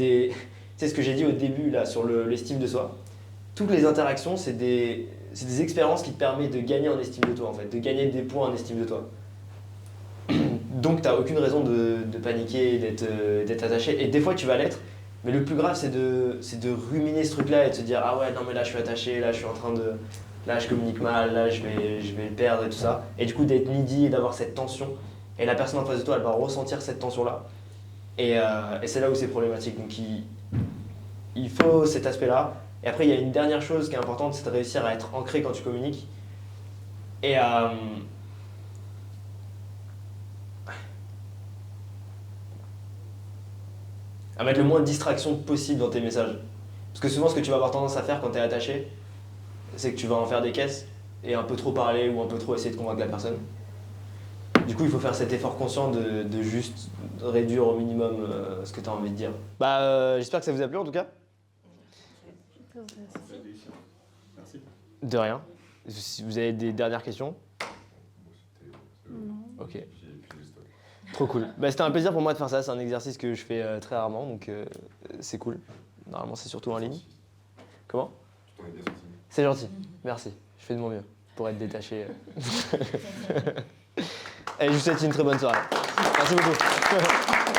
ce que j'ai dit au début là, sur l'estime de soi. Toutes les interactions, c'est des expériences qui te permettent de gagner en estime de toi, en fait, de gagner des points en estime de toi. Donc, tu n'as aucune raison de paniquer, d'être attaché. Et des fois, tu vas l'être, mais le plus grave, c'est de ruminer ce truc-là et de se dire « Ah ouais, non mais là, je suis attaché, là, je suis en train de... Là, je communique mal, là, je vais le perdre et tout ça. » Et du coup, d'être needy et d'avoir cette tension. Et la personne en face de toi, elle va ressentir cette tension-là. Et c'est là où c'est problématique. Donc, il faut cet aspect-là. Et après, il y a une dernière chose qui est importante, c'est de réussir à être ancré quand tu communiques. Et à mettre le moins de distractions possible dans tes messages. Parce que souvent, ce que tu vas avoir tendance à faire quand tu es attaché, c'est que tu vas en faire des caisses et un peu trop parler ou un peu trop essayer de convaincre la personne. Du coup, il faut faire cet effort conscient de juste réduire au minimum ce que tu as envie de dire. Bah, j'espère que ça vous a plu en tout cas. Merci. De rien. Si vous avez des dernières questions? Non. Ok. Trop cool. Bah, c'était un plaisir pour moi de faire ça. C'est un exercice que je fais très rarement, donc c'est cool. Normalement, c'est surtout en ligne. Comment? Tu t'en es bien sorti. C'est gentil. Merci. Je fais de mon mieux pour être détaché. Et je vous souhaite une très bonne soirée. Merci beaucoup.